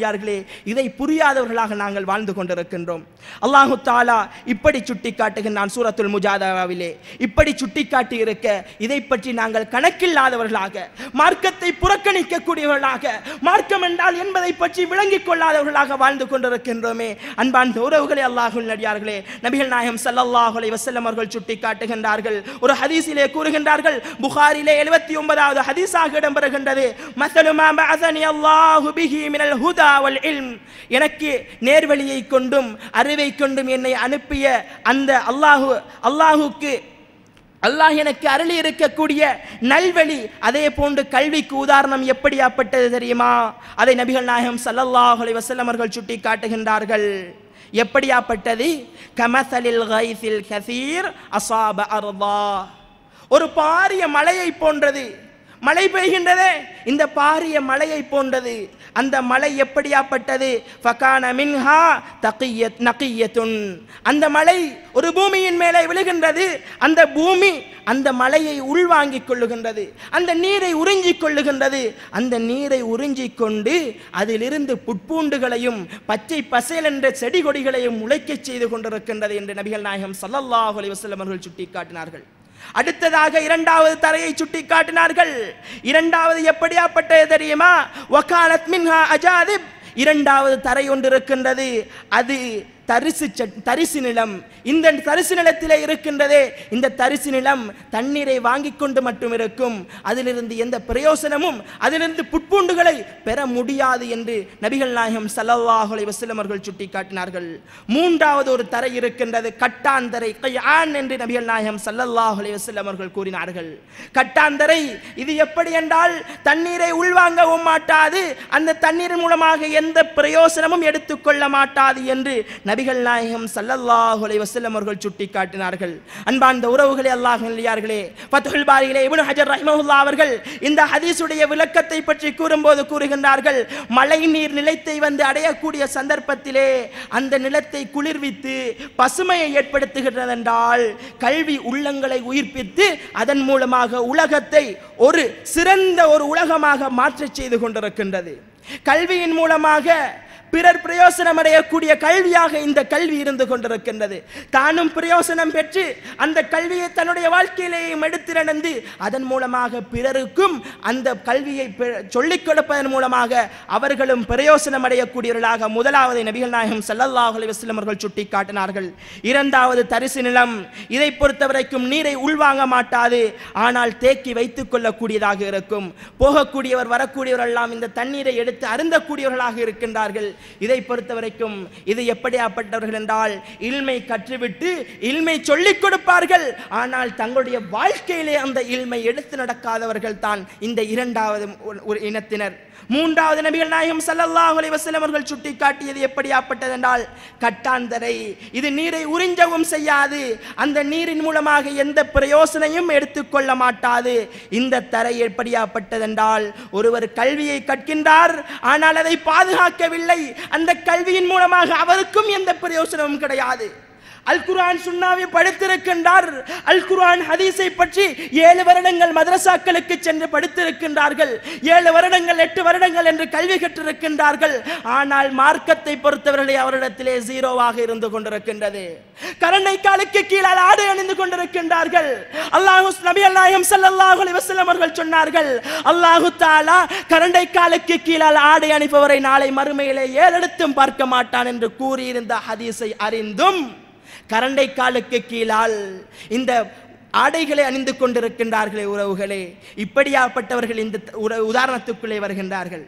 இதை புரியாதவர்களாக நாங்கள் வாழ்ந்து கொண்டிருக்கின்றோம். அல்லாஹு தஆலா இப்படி சுட்டி காட்டுகின்றான் சூரத்துல் முஜாதலாவிலே. இப்படி சுட்டி காட்டி இருக்க இதை பற்றி நாங்கள் கணக்கில்லாதவர்களாக, மார்க்கத்தை புறக்கணிக்கக்கூடியவர்களாக, மார்க்கம் என்றால் என்பதை பற்றி விளங்கிக் கொள்ளாதவர்களாக வாழ்ந்து கொண்டிருக்கின்றோமே. அன்பார்ந்த உறவுகளே, அல்லாஹ்வின் அடியார்களே, நபிகள் நாயகம் ஸல்லல்லாஹு அலைஹி வஸல்லம் அவர்கள் சுட்டி காட்டுகின்றார்கள். ஒரு ஹதீஸிலே கூறுகின்றார்கள், புகாரிலே 79வது ஹதீஸ் இடம்பெறுகின்றது, மஸலு மா பஅஸனி அல்லாஹு பிஹி மினல் ஹுதா வல் இல்ம். எனக்கு நேர்வழியை கொண்டும் அறிவை கொண்டும் என்னை அனுப்பிய அந்த அல்லாஹுக்கு அல்லாஹ் எனக்கு அருளி இருக்கக்கூடிய நல்வழி, அதே போன்று கல்விக்கு உதாரணம் எப்படியாப்பட்டது தெரியுமா? அதை நபிகள் நாயகம் ஸல்லல்லாஹு அலைஹி வஸல்லம் அவர்கள் சுட்டி காட்டுகின்றார்கள். எப்படியாப்பட்டது? கமஸலில் கைஸில் கஸீர் அஸாப அர்தா, ஒரு பாரிய மலையை போன்றது. மழை பெய்கின்றதே, இந்த பாரிய மலையை போன்றது. அந்த மலை எப்படியாப்பட்டது? ஃபகான மின்ஹா தகியத் நகியத்துன், அந்த மலை ஒரு பூமியின் மேலே விழுகின்றது. அந்த பூமி அந்த மலையை உள்வாங்கிக் கொள்ளுகின்றது, அந்த நீரை உறிஞ்சிக் கொள்ளுகின்றது. அந்த நீரை உறிஞ்சிக் கொண்டு அதிலிருந்து புட்பூண்டுகளையும் பச்சை பசேல் என்ற செடி கொடிகளையும் முளைக்கச் செய்து கொண்டிருக்கின்றது என்று நபிகள் நாயகம் ஸல்லல்லாஹு அலைஹி வஸல்லம் அவர்கள் சுட்டிக்காட்டினார்கள். அடுத்ததாக இரண்டாவது தரையை சுட்டிக்காட்டினார்கள். இரண்டாவது எப்படியாப்பட்டது தெரியுமா? வகாலத் மின்ஹா அஜாதிப், இரண்டாவது தரை ஒன்று இருக்கின்றது. அது தரிசு நிலம். இந்த தரிசு நிலத்திலே இருக்கின்றதே, இந்த தரிசு நிலம் தண்ணீரை வாங்கிக் கொண்டு மட்டும் இருக்கும். அதிலிருந்து எந்த பிரயோசனமும், அதிலிருந்து புட்பூண்டுகளை பெற முடியாது என்று நபிகள் நாயகம் ஸல்லல்லாஹு அலைஹி வஸல்லம் அவர்கள் சுட்டிக்காட்டினார்கள். மூன்றாவது ஒரு தரை இருக்கின்றது, கட்டாந்தரை, கயான் என்று நபிகள் நாயகம் ஸல்லல்லாஹு அலைஹி வஸல்லம் அவர்கள் கூறினார்கள். கட்டாந்தரை இது எப்படி என்றால், தண்ணீரை உள்வாங்கவும் மாட்டாது, அந்த தண்ணீரின் மூலமாக எந்த பிரயோசனமும் எடுத்துக்கொள்ள மாட்டாது என்று நபிகள் நாயகம் ஸல்லல்லாஹு அலைஹி வஸல்லம் அவர்கள் சுட்டிக்காட்டினார்கள். அன்பார்ந்த உறவுகளே, அல்லாஹ்வின் நல்லடியார்களே, ஃபத்ஹுல் பாரியிலே இப்னு ஹஜர் ரஹ்மஹுல்லாஹ் அவர்கள் இந்த ஹதீஸுடைய விளக்கத்தை பற்றி கூறும்போது கூறுகின்றார்கள், மழை நீர் நிலத்தை வந்து அடையக்கூடிய சந்தர்ப்பத்திலே அந்த நிலத்தை குளிர்வித்து பசுமையை ஏற்படுத்துகிறது என்றால், கல்வி உள்ளங்களை உயிர்ப்பித்து அதன் மூலமாக உலகத்தை ஒரு சிறந்த ஒரு உலகமாக மாற்றச் செய்து கொண்டிருக்கின்றது. கல்வியின் மூலமாக பிறர் பிரயோசனம் அடையக்கூடிய கல்வியாக இந்த கல்வி இருந்து கொண்டிருக்கின்றது. தானும் பிரயோசனம் பெற்று அந்த கல்வியை தன்னுடைய வாழ்க்கையிலேயும் எடுத்து நடந்து அதன் மூலமாக பிறருக்கும் அந்த கல்வியை சொல்லிக் கொடுப்பதன் மூலமாக அவர்களும் பிரயோசனம் அடையக்கூடியவர்களாக முதலாவது நபிகள் நாயகம் ஸல்லல்லாஹு அலைஹி வஸல்லம் அவர்கள் சுட்டிக்காட்டினார்கள். இரண்டாவது தரிசு நிலம், இதை பொறுத்தவரைக்கும் நீரை உள்வாங்க மாட்டாது, ஆனால் தேக்கி வைத்துக் கொள்ளக்கூடியதாக இருக்கும். போகக்கூடியவர் வரக்கூடியவர் எல்லாம் இந்த தண்ணீரை எடுத்து அருந்தக்கூடியவர்களாக இருக்கின்றார்கள். இதை பொறுத்தவரைக்கும் இது எப்படியாப்பட்டவர்கள் என்றால், இல்மை கற்றுவிட்டு இல்மை சொல்லிக் கொடுப்பார்கள், ஆனால் தங்களுடைய வாழ்க்கையிலே அந்த இல்மை எடுத்து நடக்காதவர்கள் தான் இந்த இரண்டாவது ஒரு இனத்தினர். மூன்றாவது நபிகள் நாயகம் ஸல்லல்லாஹு அலைஹி வஸல்லம் அவர்கள் சுட்டிக்காட்டியது எப்படியாப்பட்டது என்றால், கட்டாந்தரை இது நீரை உறிஞ்சவும் செய்யாது, அந்த நீரின் மூலமாக எந்த பிரயோசனையும் எடுத்துக்கொள்ள மாட்டாது. இந்த தரை எப்படியாப்பட்டது என்றால், ஒருவர் கல்வியை கற்கின்றார், ஆனால் அதை பாதுகாக்கவில்லை, அந்த கல்வியின் மூலமாக அவருக்கும் எந்த பிரயோசனமும் கிடையாது. அல் குர்ஆன் சுன்னாவை படித்திருக்கின்றார், அல் குர்ஆன் ஹதீஸை பற்றி 7 வருடங்கள் மதரசாக்களுக்கு சென்று படித்திருக்கின்றார்கள், 7 வருடங்கள் 8 வருடங்கள் என்று கல்வி கற்றிருக்கின்றார்கள், ஆனால் மார்க்கத்தை பொறுத்தவர்களை அவரிடத்திலே ஜீரோவாக இருந்து கொண்டிருக்கின்றது. கரண்டை காலுக்கு கீழால் ஆடை அணிந்து கொண்டிருக்கின்றார்கள். நபிகள் நாயகம் ஸல்லல்லாஹு அலைஹி வஸல்லம் அவர்கள் சொன்னார்கள், அல்லாஹு தஆலா கரண்டை காலுக்கு கீழால் ஆடை அணிப்பவரை நாளை மறுமையிலே ஏறெடுத்தும் பார்க்க மாட்டான் என்று கூறியிருந்த ஹதீஸை அறிந்தும் கரண்டை காலுக்கு கீழால் இந்த ஆடைகளை அணிந்து கொண்டிருக்கின்றார்களே உறவுகளே, இப்படியாப்பட்டவர்கள் இந்த உதாரணத்துக்குள்ளே வருகின்றார்கள்.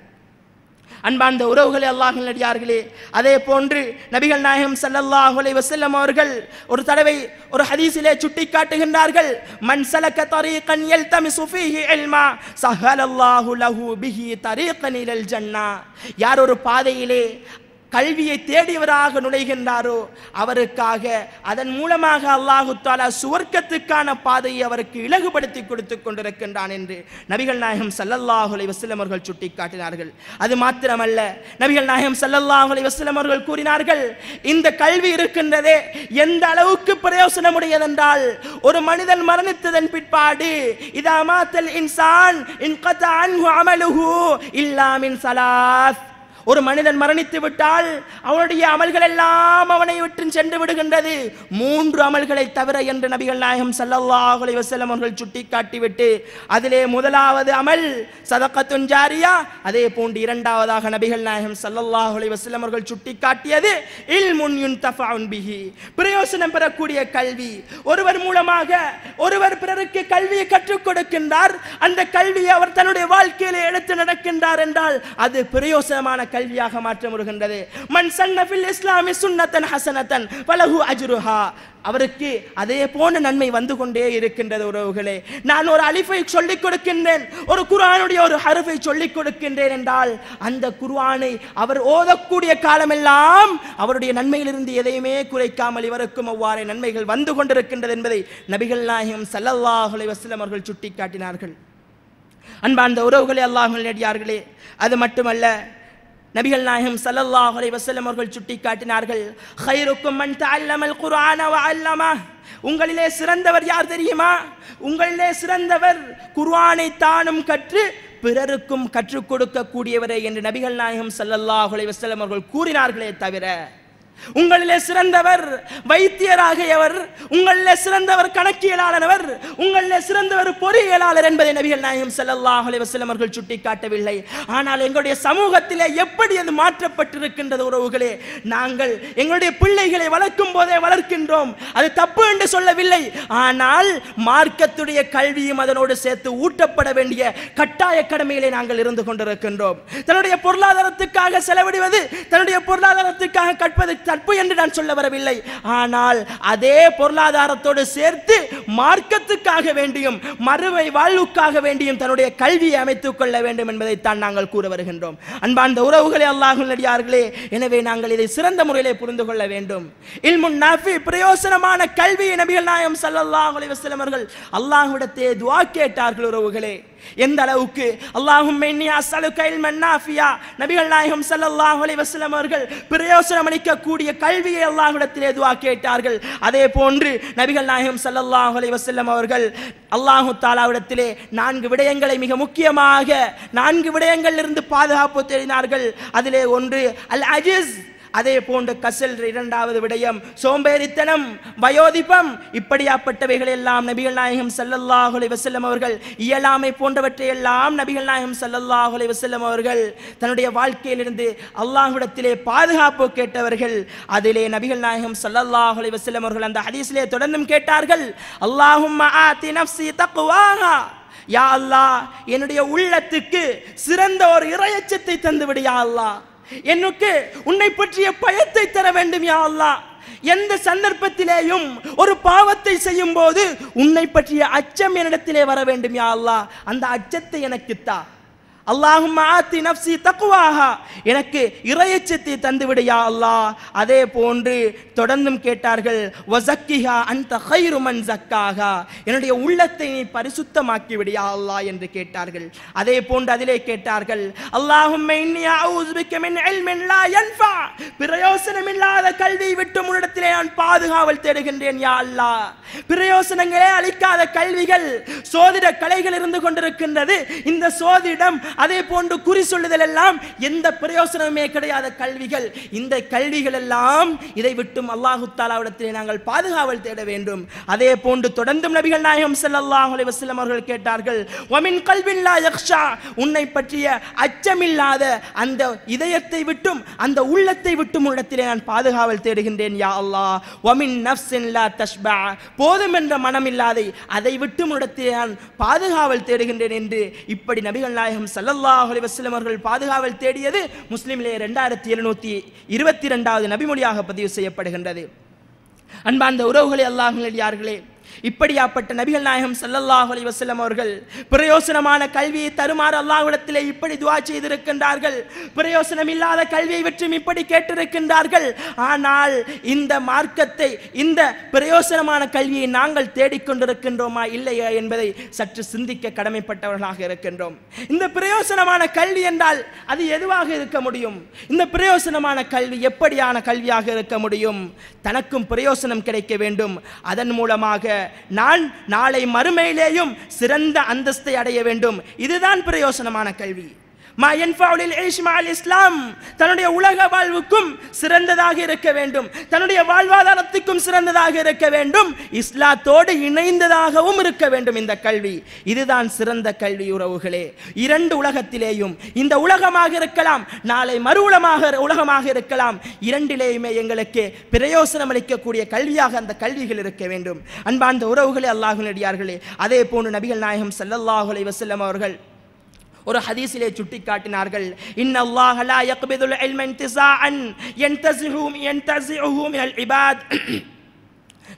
அன்பார்ந்த உறவுகளே, அல்லாஹ்வின் நல்லடியார்களே, அதே போன்று நபிகள் நாயகம் ஸல்லல்லாஹு அலைஹி வஸல்லம் அவர்கள் ஒரு தடவை ஒரு ஹதீஸிலே சுட்டிக்காட்டுகின்றார்கள், மன் சலக தரீகன் யல்தமிசு ஃபீஹி இல்மா ஸஹலல்லாஹு லஹு பிஹி தரீகன் இலல் ஜன்னah. யார் ஒரு பாதையிலே கல்வியை தேடியவராக நுழைகின்றாரோ அவருக்காக அதன் மூலமாக அல்லாஹு தஆலா சுவர்க்கத்துக்கான பாதையை அவருக்கு இலகுபடுத்தி கொடுத்து கொண்டிருக்கின்றான் என்று நபிகள் நாயகம் ஸல்லல்லாஹு அலைஹி வஸல்லம் அவர்கள் சுட்டிக்காட்டினார்கள். அது மாத்திரமல்ல, நபிகள் நாயகம் ஸல்லல்லாஹு அலைஹி வஸல்லம் அவர்கள் கூறினார்கள், இந்த கல்வி இருக்கின்றதே எந்த அளவுக்கு பிரயோசனமுடையதென்றால், ஒரு மனிதன் மரணித்ததன் பிற்பாடு இதா மாத்தல் இன்சான் இன்கதா அன்ஹு அமலுஹு இல்லா மின் ஸலாஸ், ஒரு மனிதன் மரணித்து விட்டால் அவனுடைய அமல்கள் எல்லாம் அவனை விட்டு சென்று விடுகின்றது, 3 அமல்களை தவிர என்று நபிகள் நாயகம் ஸல்லல்லாஹு அலைஹி வஸல்லம் அவர்கள் சுட்டிக்காட்டிவிட்டு அதிலே முதலாவது அமல் சதகத்துன் ஜாரியா, அதே போன்று இரண்டாவதாக நபிகள் நாயகம் ஸல்லல்லாஹு அலைஹி வஸல்லம் அவர்கள் சுட்டிக்காட்டியது இல்முன் யுன்தஃபஉன் பிஹி, பிரயோசனம் பெறக்கூடிய கல்வி. ஒருவர் மூலமாக ஒருவர் பிறருக்கு கல்வியை கற்றுக் கொடுக்கின்றார், அந்த கல்வியை அவர் தன்னுடைய வாழ்க்கையிலே எடுத்து நடக்கின்றார் என்றால் அது பிரயோசனமான கல்வியாக மாற்ற முடிகின்றது. மன் சன்ன ஃபில் இஸ்லாமி சுன்னத்தன் ஹஸனத்தன் ஃபலஹு அஜ்ருஹா, அவருக்கு அதே போன்ற நன்மை வந்து கொண்டே இருக்கின்றது. உறவுகளே, நான் ஒரு அலிஃபை சொல்லிக் கொடுக்கின்றேன், ஒரு குர்ஆனுடைய ஒரு ஹர்ஃபை சொல்லிக் கொடுக்கின்றேன் என்றால் அந்த குர்ஆனை அவர் ஓதக்கூடிய காலமெல்லாம் அவருடைய நன்மையிலிருந்து எதையுமே குறைக்காமல் இவருக்கும் அவ்வாறே நன்மைகள் வந்து கொண்டிருக்கின்றது என்பதை நபிகள் நாயகம் ஸல்லல்லாஹு அலைஹி வஸல்லம் அவர்கள் சுட்டிக்காட்டினார்கள். அன்பார்ந்த உறவுகளே, அல்லாஹ்வின் நல்லடியார்களே, அது மட்டுமல்ல, நபிகள் நாயகம் ஸல்லல்லாஹு அலைஹி வஸல்லம் அவர்கள் சுட்டிக்காட்டினார்கள், ഖൈറുക്കും மன் தஅல்லமல் குர்ஆன வ அல்லமஹ், உங்களிலே சிறந்தவர் யார் தெரியுமா? உங்களிலே சிறந்தவர் குர்ஆனை தானும் கற்று பிறருக்கும் கற்றுக் கொடுக்க கூடியவரே என்று நபிகள் நாயகம் ஸல்லல்லாஹு அலைஹி வஸல்லம் அவர்கள் கூறினார்களே தவிர, உங்களிலே சிறந்தவர் வைத்தியராகியவர், உங்களிலே சிறந்தவர் கணக்கியலாளர், உங்களிலே சிறந்தவர் பொறியியலாளர் என்பதை நபிகள் நாயகம் ஸல்லல்லாஹு அலைஹி வஸல்லம் அவர்கள் சுட்டிக்காட்டவில்லை. ஆனால் எங்களுடைய சமூகத்திலே எப்படி அது மாற்றப்பட்டிருக்கின்றது உறவுகளே. நாங்கள் எங்களுடைய பிள்ளைகளை வளர்க்கும் போதே வளர்க்கின்றோம், அது தப்பு என்று சொல்லவில்லை. ஆனால் மார்க்கத்துடைய கல்வியும் அதனோடு சேர்த்து ஊட்டப்பட வேண்டிய கட்டாய கடமையிலே நாங்கள் இருந்து கொண்டிருக்கின்றோம். தன்னுடைய பொருளாதாரத்துக்காக செலவிடுவது, தன்னுடைய பொருளாதாரத்துக்காக கற்பது தப்பு என்று நான் சொல்ல வரவில்லை. ஆனால் அதே பொருளாதாரத்தோடு சேர்த்து மார்க்கத்துக்காக வேண்டியும் மறுமை வாழ்வுக்காக வேண்டியும் தன்னுடைய கல்வியை அமைத்துக் கொள்ள வேண்டும் என்பதைத்தான் நாங்கள் கூற வருகின்றோம். அன்பார்ந்த உறவுகளே, அல்லாஹ்வின் நல்லடியார்களே, எனவே நாங்கள் இதை சிறந்த முறையிலே புரிந்து கொள்ள வேண்டும். இல்முன் நாஃபி, பிரயோசனமான கல்வியை நபிகள் நாயகம் ஸல்லல்லாஹு அலைஹி வஸல்லம் அவர்கள் அல்லாஹ்விடத்தே துஆ கேட்டார்கள். உறவுகளே, எந்த அளவுக்கு அல்லாஹும்ம இன்னி அஸ்அலுக இல்மன் நாஃபியா, நபிகள் நாயகம் ஸல்லல்லாஹு அலைஹி வஸல்லம் அவர்கள் பிரயோசனம் அளிக்கக்கூடிய கல்வியை அல்லாஹ்விடத்திலே துஆ கேட்டார்கள். அதே போன்று நபிகள் நாயகம் ஸல்லல்லாஹு அலைஹி வஸல்லம் அவர்கள் அல்லாஹ் தஆலாவிடத்திலே 4 விடயங்களை மிக முக்கியமாக 4 விடயங்களிலிருந்து பாதுகாப்பு தேடினார்கள். அதிலே ஒன்று அல் அஜிஸ், அதே போன்று கசல், இரண்டாவது விடயம் சோம்பேறித்தனம், வயோதிபம். இப்படியாப்பட்டவைகள் எல்லாம் நபிகள் நாயகம் ஸல்லல்லாஹு அலைஹி வஸல்லம் அவர்கள், இயலாமை போன்றவற்றை எல்லாம் நபிகள் நாயகம் ஸல்லல்லாஹு அலைஹி வஸல்லம் அவர்கள் தன்னுடைய வாழ்க்கையிலிருந்து அல்லாஹ்விடத்திலே பாதுகாப்பு கேட்டவர்கள். அதிலே நபிகள் நாயகம் ஸல்லல்லாஹு அலைஹி வஸல்லம் அவர்கள் அந்த ஹதீஸிலே தொடர்ந்தும் கேட்டார்கள், அல்லாஹும்ம ஆதி நஃப்ஸி தக்வாஹா, யா அல்லாஹ், என்னுடைய உள்ளத்துக்கு சிறந்த ஒரு இறையச்சத்தை தந்துவிடு யா அல்லாஹ், எனக்கு உன்னை பற்றிய பயத்தை தர வேண்டும் யா அல்லாஹ். எந்த சந்தர்ப்பத்திலேயும் ஒரு பாவத்தை செய்யும் போது உன்னை பற்றிய அச்சம் என்னிடத்திலே வர வேண்டும் யா அல்லாஹ், அந்த அச்சத்தை எனக்கு தா. அல்லாஹும்ம ஆத்தி நஃப்ஸி தக்வாஹா, எனக்கு இறையச்சத்தை தந்துவிடு யா அல்லாஹ். அதே போன்று தொடர்ந்தும் கேட்டார்கள், வஸக்கிஹா அன்த ഖൈറു மன் ஸக்காஹா, என்னுடைய உள்ளத்தை நீ பரிசுத்தமாக்கி விடு யா அல்லாஹ் என்று கேட்டார்கள். அதே போன்று அதிலே கேட்டார்கள், அல்லாஹும்ம இன்னி அஊது பிக மின் இல்மின் லா யன்ஃபா, பிரயோசனமில்லாத கல்வியை விட்டு உன்னிடத்திலே நான் பாதுகாவல் தேடுகின்றேன் யா அல்லாஹ். பிரயோசனங்களே அளிக்காத கல்விகள், சோதிட கலைகள் இருந்து கொண்டிருக்கின்றது. இந்த சோதிடம், அதே போன்று குறி சொல்லுதல் எல்லாம் எந்த பிரயோசனமே கிடையாத கல்விகள். இந்த கல்விகள் எல்லாம் இதை விட்டும் அல்லாஹ் தஆலாவிடத்திலே நாங்கள் பாதுகாவல் தேட வேண்டும். அதே போன்று தொடர்ந்தும் நபிகள் நாயகம் ஸல்லல்லாஹு அலைஹி வஸல்லம் அவர்கள் கேட்டார்கள், வமின் கல்பின் லா யக்ஷா, உன்னை பற்றிய அச்சமில்லாத அந்த இதயத்தை விட்டும் அந்த உள்ளத்தை விட்டும் உன்னிடத்திலே நான் பாதுகாவல் தேடுகின்றேன் யா அல்லாஹ். வமின் நஃப்ஸின் லா தஷ்பா, போதும் என்ற மனம் இல்லாதை அதை விட்டு உன்னிடத்திலே நான் பாதுகாவல் தேடுகின்றேன் என்று இப்படி நபிகள் நாயகம் ஸல்லல்லாஹு அலைஹி வஸல்லம் அவர்கள் பாதுகாவல் தேடியது முஸ்லிமிலே 2722வது நபிமொழியாக பதிவு செய்யப்படுகின்றது. அன்பார்ந்த உறவுகளே, அல்லாஹ்வின் நல்லடியார்களே, இப்படியாப்பட்ட நபிகள் நாயகம் ஸல்லல்லாஹு அலைஹி வஸல்லம் அவர்கள் பிரயோசனமான கல்வியை தருமாறு அல்லாஹ்விடத்திலே இப்படி துஆ செய்திருக்கின்றார்கள். பிரயோசனம் இல்லாத கல்வியை பற்றியும் இப்படி கேட்டிருக்கின்றார்கள். ஆனால் இந்த மார்க்கத்தை, இந்த பிரயோசனமான கல்வியை நாங்கள் தேடிக்கொண்டிருக்கின்றோமா இல்லையா என்பதை சற்று சிந்திக்க கடமைப்பட்டவர்களாக இருக்கின்றோம். இந்த பிரயோசனமான கல்வி என்றால் அது எதுவாக இருக்க முடியும்? இந்த பிரயோசனமான கல்வி எப்படியான கல்வியாக இருக்க முடியும்? தனக்கும் பிரயோசனம் கிடைக்க வேண்டும், அதன் மூலமாக நான் நாளை மறுமையிலேயும் சிறந்த அந்தஸ்தை அடைய வேண்டும். இதுதான் பிரயோசனமான கல்வி. தன்னுடைய உலக வாழ்வுக்கும் சிறந்ததாக இருக்க வேண்டும், தன்னுடைய வாழ்வாதாரத்துக்கும் சிறந்ததாக இருக்க வேண்டும், இஸ்லாத்தோடு இணைந்ததாகவும் இருக்க வேண்டும் இந்த கல்வி. இதுதான் சிறந்த கல்வி உறவுகளே. இரண்டு உலகத்திலேயும், இந்த உலகமாக இருக்கலாம், நாளை மறு உலகமாக இருக்கலாம், இரண்டிலேயுமே எங்களுக்கு பிரயோசனம் அளிக்கக்கூடிய கல்வியாக அந்த கல்விகள் இருக்க வேண்டும். அன்பார்ந்த உறவுகளே, அல்லாஹ்வின் அடியார்களே, அதே போன்று நபிகள் நாயகம் ஸல்லல்லாஹு அலைஹி வஸல்லம் அவர்கள் ஒரு ஹதீஸிலே சுட்டிக்காட்டினார்கள், இன்னல்லாஹ லா யக்பிதுல் இல்ம இன்திஸாஅன் யன்தஸிஹு மினல் இபாத்.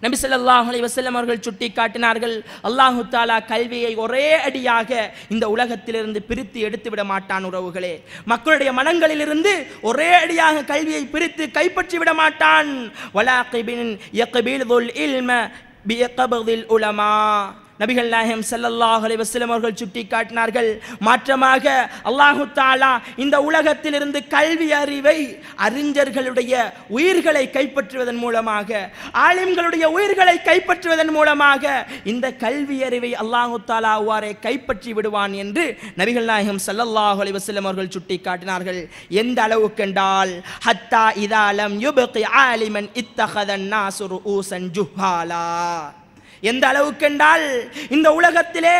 நபி ஸல்லல்லாஹு அலைஹி வஸல்லம் அவர்கள் சுட்டிக்காட்டினார்கள், அல்லாஹ் தஆலா கல்வியை ஒரே அடியாக இந்த உலகத்திலிருந்து பிரித்து எடுத்து விட மாட்டான். உறவுகளே, மக்களுடைய மனங்களிலிருந்து ஒரே அடியாக கல்வியை பிரித்து கைப்பற்றி விட மாட்டான். வலாகிபின் யக்பிதுல் இல்ம பியக்பிதில் உலமா. நபிகள் நாயகம் ஸல்லல்லாஹு அலைஹி வஸல்லம் அவர்கள் சுட்டிக்காட்டினார்கள், மாற்றமாக அல்லாஹ் தஆலா இந்த உலகத்திலிருந்து கல்வி அறிவை அறிஞர்களுடைய உயிர்களை கைப்பற்றுவதன் மூலமாக, ஆலிம்களுடைய உயிர்களை கைப்பற்றுவதன் மூலமாக இந்த கல்வி அறிவை அல்லாஹ் தஆலா அவ்வாறே கைப்பற்றி விடுவான் என்று நபிகள் நாயகம் ஸல்லல்லாஹு அலைஹி வஸல்லம் அவர்கள் சுட்டிக்காட்டினார்கள். எந்த அளவுக்கு என்றால், ஹத்தா இதா லம் யுப்கி ஆலிமன் இத்தகதன் நாஸு ரூஸன் ஜுஹாலா. எந்த அளவுக்கு என்றால், இந்த உலகத்திலே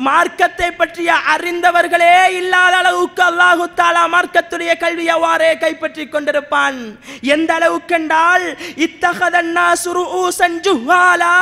மார்க்கத்தை பற்றிய அறிந்தவர்களே இல்லாத அளவுக்கு அல்லாஹ் தஆலா மார்க்கத்துடைய கல்வி அவ்வாறே கைப்பற்றி கொண்டிருப்பான். எந்த அளவுக்கு என்றால், இத்தகதன் நாஸு ரூஸன் ஜுஹாலா,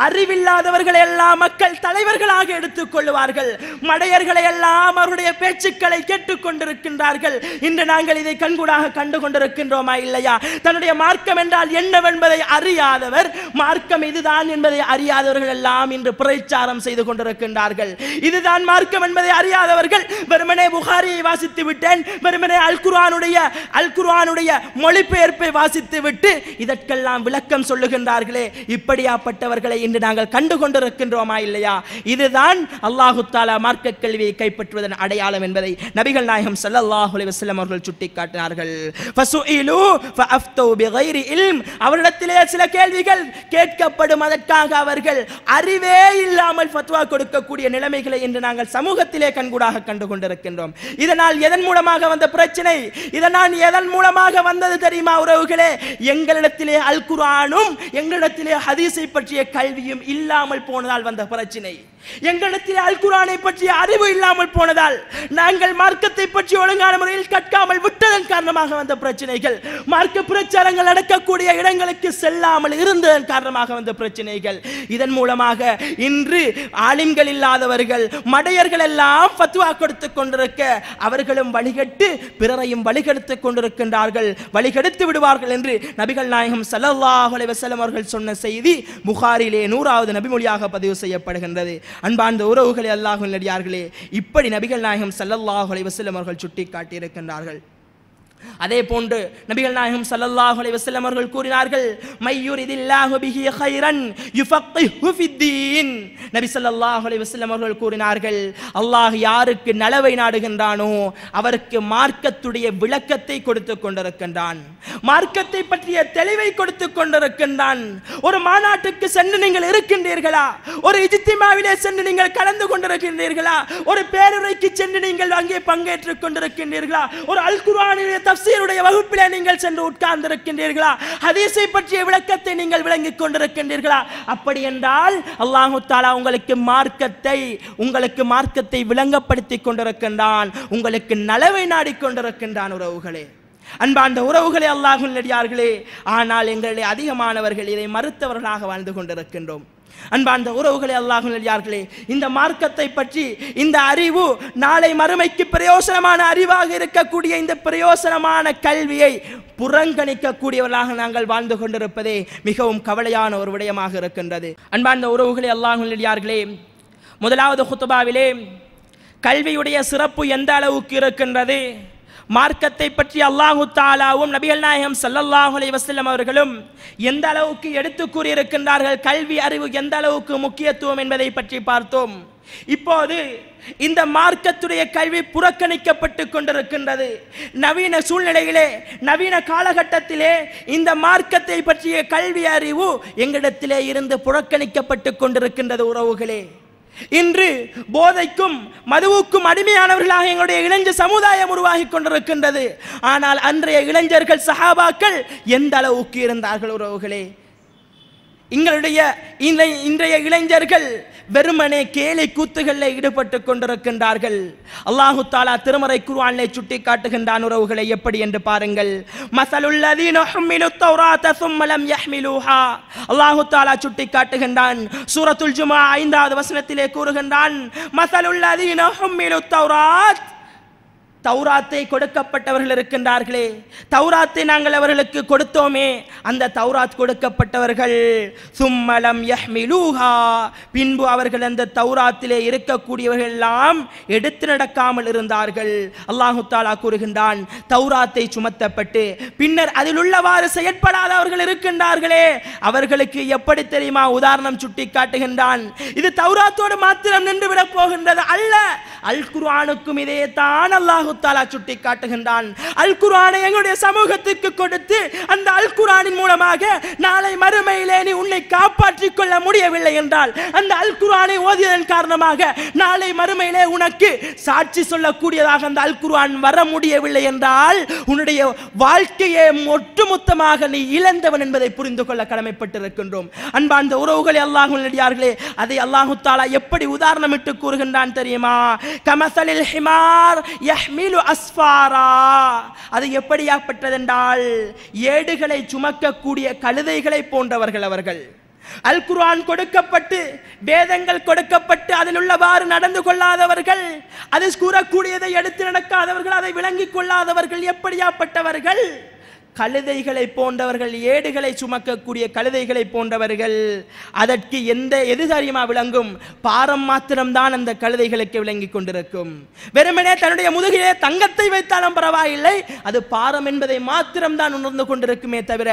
அறிவில்லாதவர்களை எல்லாம் மக்கள் தலைவர்களாக எடுத்துக் கொள்வார்கள். மடையர்களை எல்லாம் அவருடைய பேச்சுக்களை கேட்டுக் கொண்டிருக்கின்றார்கள். இன்று நாங்கள் இதை கண்கூடாக கண்டு கொண்டிருக்கின்றோமா இல்லையா? தன்னுடைய மார்க்கம் என்றால் என்னவென்பதை அறியாதவர், மார்க்கம் இதுதான் என்பதை அறியாதவர்கள் எல்லாம் இன்று பிரச்சாரம் செய்து கொண்டிருக்கின்றார்கள். இதுதான் மார்க்கம் என்பதை அறியாதவர்கள் வெறுமனே புகாரியை வாசித்து விட்டேன், வெறுமனே அல் குர்ஆனுடைய மொழிபெயர்ப்பை வாசித்து விட்டு இதற்கெல்லாம் விளக்கம் சொல்லுகின்றார்களே, இப்படியாப்பட்டவர்களை இன்று நாங்கள் கண்டு கொண்டிருக்கின்றோமா இல்லையா? இதுதான் அல்லாஹ் தஆலா மார்க்க கல்வியை கைப்பற்றுவதன் அடையாளம் என்பதை நபிகள் நாயகம் ஸல்லல்லாஹு அலைஹி வஸல்லம் அவர்கள் சுட்டிக்காட்டினார்கள். ஃபஸுஇலு ஃபஅஃப்து பிகைரி இல்ம். அவரிடத்திலே சில கேள்விகள் கேட்கப்படும், அதற்காக அவர்கள் அறிவே இல்லாமல் ஃபத்வா கொடுக்கக்கூடிய நிலைமைகளை இன்று நாங்கள் சமூகத்திலே கண்கூடாக கண்டு கொண்டிருக்கின்றோம். இதனால் எதன் மூலமாக வந்த பிரச்சனை? இதனால் எதன் மூலமாக வந்தது தெரியுமா உறவுகளே? எங்களிடத்திலே அல் குர்ஆனும் எங்களிடத்திலே ஹதீஸை பற்றிய கல்வியும் இல்லாமல் போனதால் வந்த பிரச்சனை. எங்களிடத்தில் அல் குர்ஆனை பற்றிய அறிவு இல்லாமல் போனதால், நாங்கள் மார்க்கத்தை பற்றி ஒழுங்கான முறையில் கற்காமல் விட்டதன் காரணமாக வந்த பிரச்சனைகள், மார்க்க பிரச்சாரங்கள் நடக்கக்கூடிய இடங்களுக்கு செல்லாமல் இருந்ததன் காரணமாக வந்த பிரச்சனைகள். இதன் மூலமாக இன்று ஆலிம்கள் இல்லாதவர்கள், மடையர்கள் எல்லாம் ஃபத்வா கொடுத்துக் கொண்டிருக்க, அவர்களும் வழிகட்டு பிறரையும் வழிகெடுத்துக் கொண்டிருக்கின்றார்கள், வழிகெடுத்து விடுவார்கள் என்று நபிகள் நாயகம் ஸல்லல்லாஹு அலைஹி வஸல்லம் அவர்கள் சொன்ன செய்தி புகாரிலே 100வது நபிமொழியாக பதிவு செய்யப்படுகின்றது. அன்பார்ந்த உறவுகளே, அல்லாஹ்வின் நல்லடியார்களே, இப்படி நபிகள் நாயகம் ஸல்லல்லாஹு அலைஹி வஸல்லம் அவர்கள் சுட்டிக்காட்டி இருக்கின்றார்கள். அதே போன்று நபிகள் நாயகம் ஸல்லல்லாஹு அலைஹி வஸல்லம் அவர்கள் கூறினார்கள், மையுரிதில்லாஹு பிஹி கைரன் யுஃபக்கிஹு ஃபித்தீன். நபி ஸல்லல்லாஹு அலைஹி வஸல்லம் அவர்கள் கூறினார்கள், அல்லாஹ் யாருக்கு நலவை நாடுகின்றானோ அவருக்கு மார்க்கத்துடைய விளக்கத்தை கொடுத்துக் கொண்டிருக்கின்றான், மார்க்கத்தை பற்றிய தெளிவை கொடுத்துக் கொண்டிருக்கின்றான். ஒரு மாநாட்டுக்கு சென்று நீங்கள் இருக்கின்றீர்களா? ஒரு இஜ்திமாவிலே சென்று நீங்கள் கலந்து கொண்டிருக்கின்றீர்களா? ஒரு பேருரைக்கு சென்று நீங்கள் அங்கே பங்கேற்றுக் கொண்டிருக்கின்றீர்களா? ஒரு அல் குர்ஆனுடைய தஃசீருடைய வகுப்பிலே நீங்கள் சென்று உட்கார்ந்திருக்கின்றீர்களா? ஹதீஸை பற்றிய விளக்கத்தை நீங்கள் விளங்கிக் கொண்டிருக்கின்றீர்களா? அப்படி என்றால் அல்லாஹ் தஆலா உங்களுக்கு மார்க்கத்தை விளங்கப்படுத்திக் கொண்டிருக்கின்றான், உங்களுக்கு நலவை நாடிக்கொண்டிருக்கின்றான். உறவுகளே, அன்பார்ந்த உறவுகளே, அல்லாஹ்வின் நல்லடியார்களே, ஆனால் எங்களிலே அதிகமானவர்கள் இதை மறுத்தவர்களாக வாழ்ந்து கொண்டிருக்கின்றோம். அன்பார்ந்த உறவுகளே, அல்லாஹ்வின் நல்லடியார்களே, இந்த மார்க்கத்தை பற்றி இந்த அறிவு நாளை மறுமைக்கு பிரயோசனமான அறிவாக இருக்கக்கூடிய இந்த பிரயோசனமான கல்வியை புறங்கணிக்கக்கூடியவர்களாக நாங்கள் வாழ்ந்து கொண்டிருப்பதே மிகவும் கவலையான ஒரு விடயமாக இருக்கின்றது. அன்பார்ந்த உறவுகளே, அல்லாஹ்வின் நல்லடியார்களே, முதலாவது குத்பாவிலே கல்வியுடைய சிறப்பு எந்த அளவுக்கு இருக்கின்றது, மார்க்கத்தை பற்றி அல்லாஹ் தஆலாவும் நபிகள் நாயகம் ஸல்லல்லாஹு அலைஹி வஸல்லம் அவர்களும் எந்த அளவுக்கு எடுத்து கூறியிருக்கின்றார்கள், கல்வி அறிவு எந்த அளவுக்கு முக்கியத்துவம் என்பதை பற்றி பார்த்தோம். இப்போது இந்த மார்க்கத்துடைய கல்வி புறக்கணிக்கப்பட்டு கொண்டிருக்கின்றது. நவீன சூழ்நிலையிலே, நவீன காலகட்டத்திலே இந்த மார்க்கத்தை பற்றிய கல்வி அறிவு எங்களிடத்திலே இருந்து புறக்கணிக்கப்பட்டு கொண்டிருக்கின்றது. உறவுகளே, இன்று போதைக்கும் மதுவுக்கும் அடிமையானவர்களாக எங்களுடைய இளைஞர் சமுதாயம் உருவாகி கொண்டிருக்கின்றது. ஆனால் அன்றைய இளைஞர்கள், சஹாபாக்கள் எந்த அளவுக்கு இருந்தார்கள் உறவுகளே? எங்களுடைய இன்றைய இளைஞர்கள் வெறுமனே கேலி கூத்துகளில் ஈடுபட்டு கொண்டிருக்கின்றார்கள். அல்லாஹு தாலா திருமறை குர்ஆனிலே சுட்டி காட்டுகின்றான் உறவுகளை எப்படி என்று பாருங்கள். மஸலுல்லதீன ஹும்மிலுத் தௌராத ஸும்ம லம் யஹ்மிலூஹா. அல்லாஹு தாலா சுட்டி காட்டுகின்றான் சூரத்துல் ஜுமா 5வது வசனத்திலே கூறுகின்றான் மஸலுல்லதீன ஹும்மிலுத் தௌராத். தௌராத்தை கொடுக்கப்பட்டவர்கள் இருக்கின்றார்களே, தௌராத்தை நாங்கள் அவர்களுக்கு கொடுத்தோமே, அந்த தௌராத் கொடுக்கப்பட்டவர்கள் சும்மலம் யஹ்மிலூஹா, பின்பு அவர்கள் அந்த தௌராத்திலே இருக்கக்கூடியவர்கள் எல்லாம் எடுத்து நடக்காமல் இருந்தார்கள். அல்லாஹு தாலா கூறுகின்றான் தௌராத்தை சுமத்தப்பட்டு பின்னர் அதில் உள்ளவாறு செயற்படாதவர்கள் இருக்கின்றார்களே, அவர்களுக்கு எப்படி தெரியுமா உதாரணம் சுட்டி காட்டுகின்றான். இது தௌராத்தோடு மாத்திரம் நின்று விட போகின்றது அல்ல, அல் குர்ஆனுக்கும் இதே தான் அல்லாஹு தாலா சுட்டி காட்டுகின்றான். அல் குர்ஆனை எங்களுடைய சமூகத்துக்கு கொடுத்து அந்த அல் குர்ஆனின் மூலமாக நாளை மறுமையிலே நீ உன்னை காப்பாற்றிக் கொள்ள முடியவில்லை என்றால், அந்த அல் குர்ஆனை ஓதியதன் காரணமாக நாளை மறுமையிலே உனக்கு சாட்சி சொல்லக்கூடியதாக அந்த அல் குர்ஆன் வர முடியவில்லை என்றால் உன்னுடைய வாழ்க்கையை ஒட்டுமொத்தமாக நீ இழந்தவன் என்பதை புரிந்து கொள்ள கடமைப்பட்டிருக்கின்றோம். அன்பார்ந்த உறவுகளே, அல்லாஹ்வின் அடியார்களே, அதை அல்லாஹு தாலா எப்படி உதாரணமிட்டு கூறுகின்றான் தெரியுமா? கமஸலில் ஹிமார் யஹ்மிலு அஸ்ஃபாரா. அது எப்படியாப்பட்டதென்றால் ஏடுகளை சுமக்கக்கூடிய கழுதைகளை போன்றவர்கள் அவர்கள். அல் குர்ஆன் கொடுக்கப்பட்டு வேதங்கள் கொடுக்கப்பட்டு அதில் உள்ளவாறு நடந்து கொள்ளாதவர்கள், அது கூறக்கூடியதை எடுத்து நடக்காதவர்கள், அதை விளங்கிக் கொள்ளாதவர்கள் எப்படியாப்பட்டவர்கள்? கழுதைகளை போன்றவர்கள், ஏடுகளை சுமக்கக்கூடிய கழுதைகளை போன்றவர்கள். அதற்கு எது தெரியுமா விளங்கும்? பாரம் மாத்திரம்தான் அந்த கழுதைகளுக்கு விளங்கி கொண்டிருக்கும். வெறுமனே தன்னுடைய முதுகிலே தங்கத்தை வைத்தாலும் பரவாயில்லை, அது பாரம் என்பதை மாத்திரம்தான் உணர்ந்து கொண்டிருக்குமே தவிர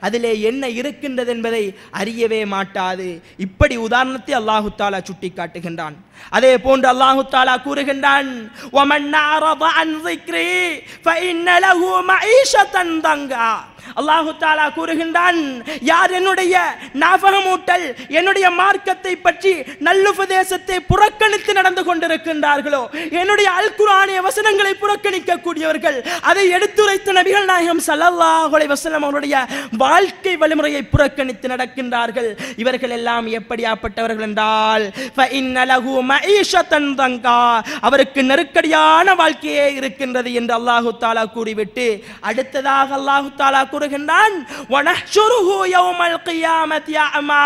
அதிலே என்ன இருக்கின்றது என்பதை அறியவே மாட்டாது. இப்படி உதாரணத்தை அல்லாஹு தாலா சுட்டி காட்டுகின்றான். அதே போன்று அல்லாஹு தாலா கூறுகின்றான் வமன் அஅரத அன் ஸிக்ரி ஃபஇன்ன லஹு மஈஷத்தன் தங்கா. அல்லாஹு தாலா கூறுகின்றான், யார் என்னுடைய ஞாபகமூட்டல், என்னுடைய மார்க்கத்தை பற்றி நல்லுபதேசத்தை புறக்கணித்து நடந்து கொண்டிருக்கின்றார்களோ, என்னுடைய அல் குர்ஆனிய வசனங்களை புறக்கணிக்க கூடியவர்கள், அதை எடுத்துரைத்த நபிகள் நாயகம் ஸல்லல்லாஹு அலைஹி வஸல்லம் அவருடைய வாழ்க்கை வழிமுறையை புறக்கணித்து நடக்கின்றார்கள். இவர்கள் எல்லாம் எப்படியாப்பட்டவர்கள் என்றால் ஃபஇன்ன லஹு மஈஷத்தன் தங்கா, அவருக்கு நெருக்கடியான வாழ்க்கையே இருக்கின்றது என்று அல்லாஹு தாலா கூறிவிட்டு அடுத்ததாக அல்லாஹு தாலா கூறுகின்றான் வனஹ்ஷுருஹு யௌமல் கியாமத்தி அமா,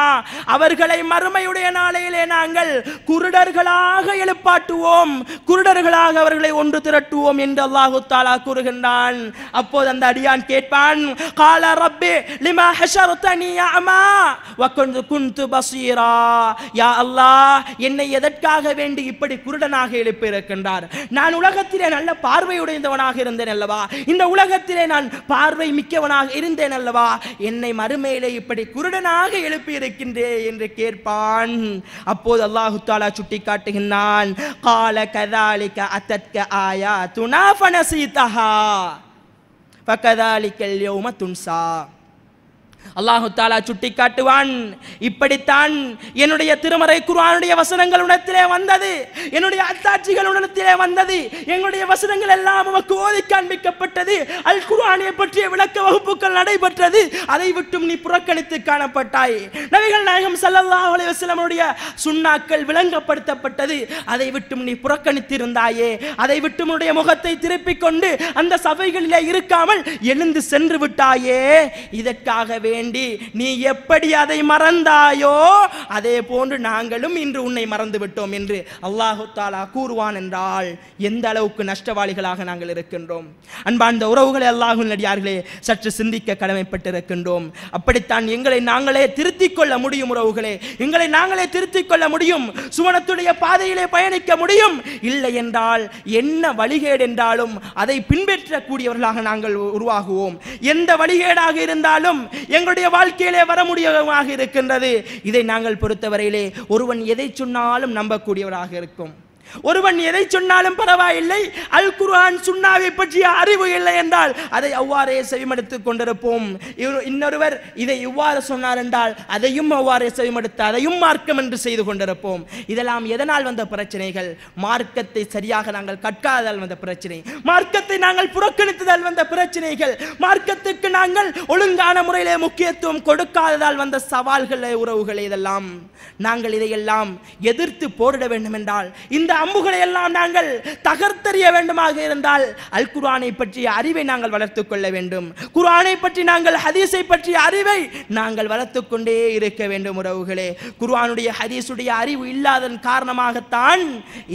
அவர்களை மறுமையுடைய நாளையிலே நாங்கள் குருடர்களாக எழுப்பாட்டுவோம், குருடர்களாக அவர்களை ஒன்று திரட்டுவோம் என்று அல்லாஹு தாலா கூறுகின்றான். அப்போது அந்த அடியான் கேட்பான், கால ரப்பி லிமா ஹஷர்தனி அமா வ குன்து பஸீரா. யா அல்லாஹ், என்னை எதற்காக வேண்டி இப்படி குருடனாக எழுப்பி இருக்கின்றார்? நான் உலகத்திலே நல்ல பார்வையுடையவனாக இருந்தேன் அல்லவா, இந்த உலகத்திலே நான் பார்வை மிக்கவனாக இருந்தேன் அல்லவா, என்னை மறுமையிலே இப்படி குருடனாக எழுப்பி இருக்கின்றேன் என்று கேட்பான். அப்போது அல்லாஹு தாலா சுட்டி காட்டுகின்றான், கால கதாலிக அத்தத்க ஆயாத்துனா ஃபனஸீதஹா ஃபகதாலிகல் யௌம துன்ஸா. அல்லாஹு தாலா சுட்டி காட்டுவான், இப்படித்தான் என்னுடைய திருமறை குர்ஆனுடைய வசனங்கள் உடத்திலே வந்தது, என்னுடைய அத்தாட்சிகள் உடத்திலே வந்தது, எங்களுடைய வசனங்கள் எல்லாம் உமக்கு ஓதி காண்பிக்கப்பட்டது, அல் குர்ஆனை பற்றிய விளக்க வகுப்புகள் நடைபெற்றது, அதை விட்டும் நீ புறக்கணித்து காணப்பட்டாய். நபிகள் நாயகம் ஸல்லல்லாஹு அலைஹி வஸல்லம் உடைய சுன்னாக்கள் விளங்கப்படுத்தப்பட்டது, அதை விட்டும் நீ புறக்கணித்திருந்தாயே, அதை விட்டு உன்னுடைய முகத்தை திருப்பிக் கொண்டு அந்த சபைகளிலே இருக்காமல் எழுந்து சென்று விட்டாயே, இதற்காக வேண்டி நீ எப்படி அதை மறந்தாயோ அதே போன்று நாங்களும் இன்று உன்னை மறந்து விட்டோம் என்று அல்லாஹு தாலா கூறுவான் என்றால் எந்த அளவுக்கு நஷ்டவாளிகளாக நாங்கள் இருக்கின்றோம். அன்பார்ந்த உறவுகளே, அல்லாஹ்வின் அடியார்களே, சற்று சிந்திக்க கடமைப்பட்டிருக்கின்றோம். அப்படித்தான் எங்களை நாங்களே திருத்திக் கொள்ள முடியும் உறவுகளே, எங்களை நாங்களே திருத்திக் கொள்ள முடியும், சுவனத்துடைய பாதையிலே பயணிக்க முடியும். இல்லை என்றால் என்ன வழிகேடு என்றாலும் அதை பின்பற்றக்கூடியவர்களாக நாங்கள் உருவாகுவோம். எந்த வழிகேடாக இருந்தாலும் எங்களுடைய வாழ்க்கையிலே வர முடியமாக இருக்கின்றது. இதை நாங்கள் பொறுத்தவரையிலே ஒருவன் எதை சொன்னாலும் நம்பக்கூடியவராக இருக்கும். ஒருவன் எதை சொன்னாலும் பரவாயில்லை, அல் குர்ஆன் சுன்னாவை பற்றிய அறிவு இல்லை என்றால் அதை அவ்வாறே செவிமடுத்துக் கொண்டிருப்போம். இன்னொருவர் இதை இவ்வாறு சொன்னார் என்றால் அதையும் அவ்வாறே செவிமடுத்து அதையும் மார்க்கம் என்று செய்து கொண்டிருப்போம். இதெல்லாம் எதனால் வந்த பிரச்சனைகள்? மார்க்கத்தை சரியாக நாங்கள் கற்காததால் வந்த பிரச்சனை, மார்க்கத்தை நாங்கள் புறக்கணித்ததால் வந்த பிரச்சனைகள், மார்க்கத்துக்கு நாங்கள் ஒழுங்கான முறையிலே முக்கியத்துவம் கொடுக்காததால் வந்த சவால்கள், உறவுகளை. இதெல்லாம் நாங்கள் இதையெல்லாம் எதிர்த்து போரிட வேண்டும் என்றால், இந்த அம்புகளை எல்லாம் நாங்கள் தகர்த்தெறிய வேண்டுமாக இருந்தால் அல் குர்ஆனை பற்றிய அறிவை நாங்கள் வளர்த்துக் கொள்ள வேண்டும். குர்ஆனை பற்றி நாங்கள் ஹதீஸை பற்றிய அறிவை நாங்கள் வளர்த்துக் கொண்டே இருக்க வேண்டும். உறவுகளே, குர்ஆனுடைய ஹதீஸுடைய அறிவு இல்லாதன் காரணமாகத்தான்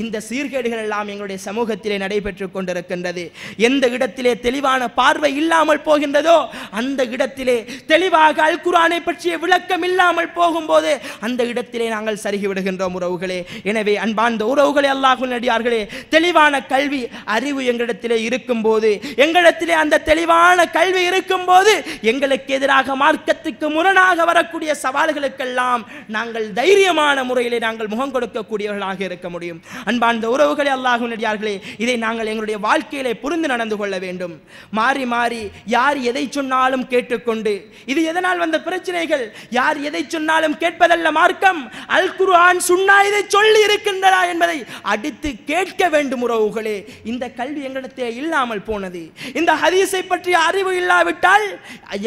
இந்த சீர்கேடுகள் எல்லாம் எங்களுடைய சமூகத்திலே நடைபெற்றுக் கொண்டிருக்கின்றது. எந்த இடத்திலே தெளிவான பார்வை இல்லாமல் போகின்றதோ அந்த இடத்திலே தெளிவாக அல் குர்ஆனை பற்றிய விளக்கம் இல்லாமல் போகும்போது அந்த இடத்திலே நாங்கள் சருகி விடுகின்றோம். உறவுகளே, எனவே அன்பார்ந்த உறவுகளே, அல்லாஹ்வின் அடியார்களே, தெளிவான கல்வி அறிவு எங்களிடத்திலே இருக்கும் போது, எங்களிடத்திலே அந்த தெளிவான கல்வி இருக்கும் போது எங்களுக்கு எதிராக மார்க்கத்துக்கு முரணாக வரக்கூடிய சவால்களுக்கெல்லாம் நாங்கள் தைரியமான முறையிலே நாங்கள் முகம் கொடுக்கக்கூடியவர்களாக இருக்க முடியும். அன்பார்ந்த உறவுகளே, அல்லாஹ்வின் அடியார்களே, இதை நாங்கள் எங்களுடைய வாழ்க்கையிலே புரிந்து நடந்து கொள்ள வேண்டும். மாறி மாறி யார் எதை சொன்னாலும் கேட்டுக்கொண்டு, இது எதனால் வந்த பிரச்சனைகள்? யார் எதை சொன்னாலும் கேட்பதல்ல மார்க்கம். அல் குர்ஆன் சுன்னா இதை சொல்லி இருக்கின்றதா என்பதை அடித்து கேட்க வேண்டும். உறவுகளே, இந்த கல்வி எங்களிடத்தில் இல்லாமல் போனது. இந்த ஹதீஸை பற்றிய அறிவு இல்லாவிட்டால்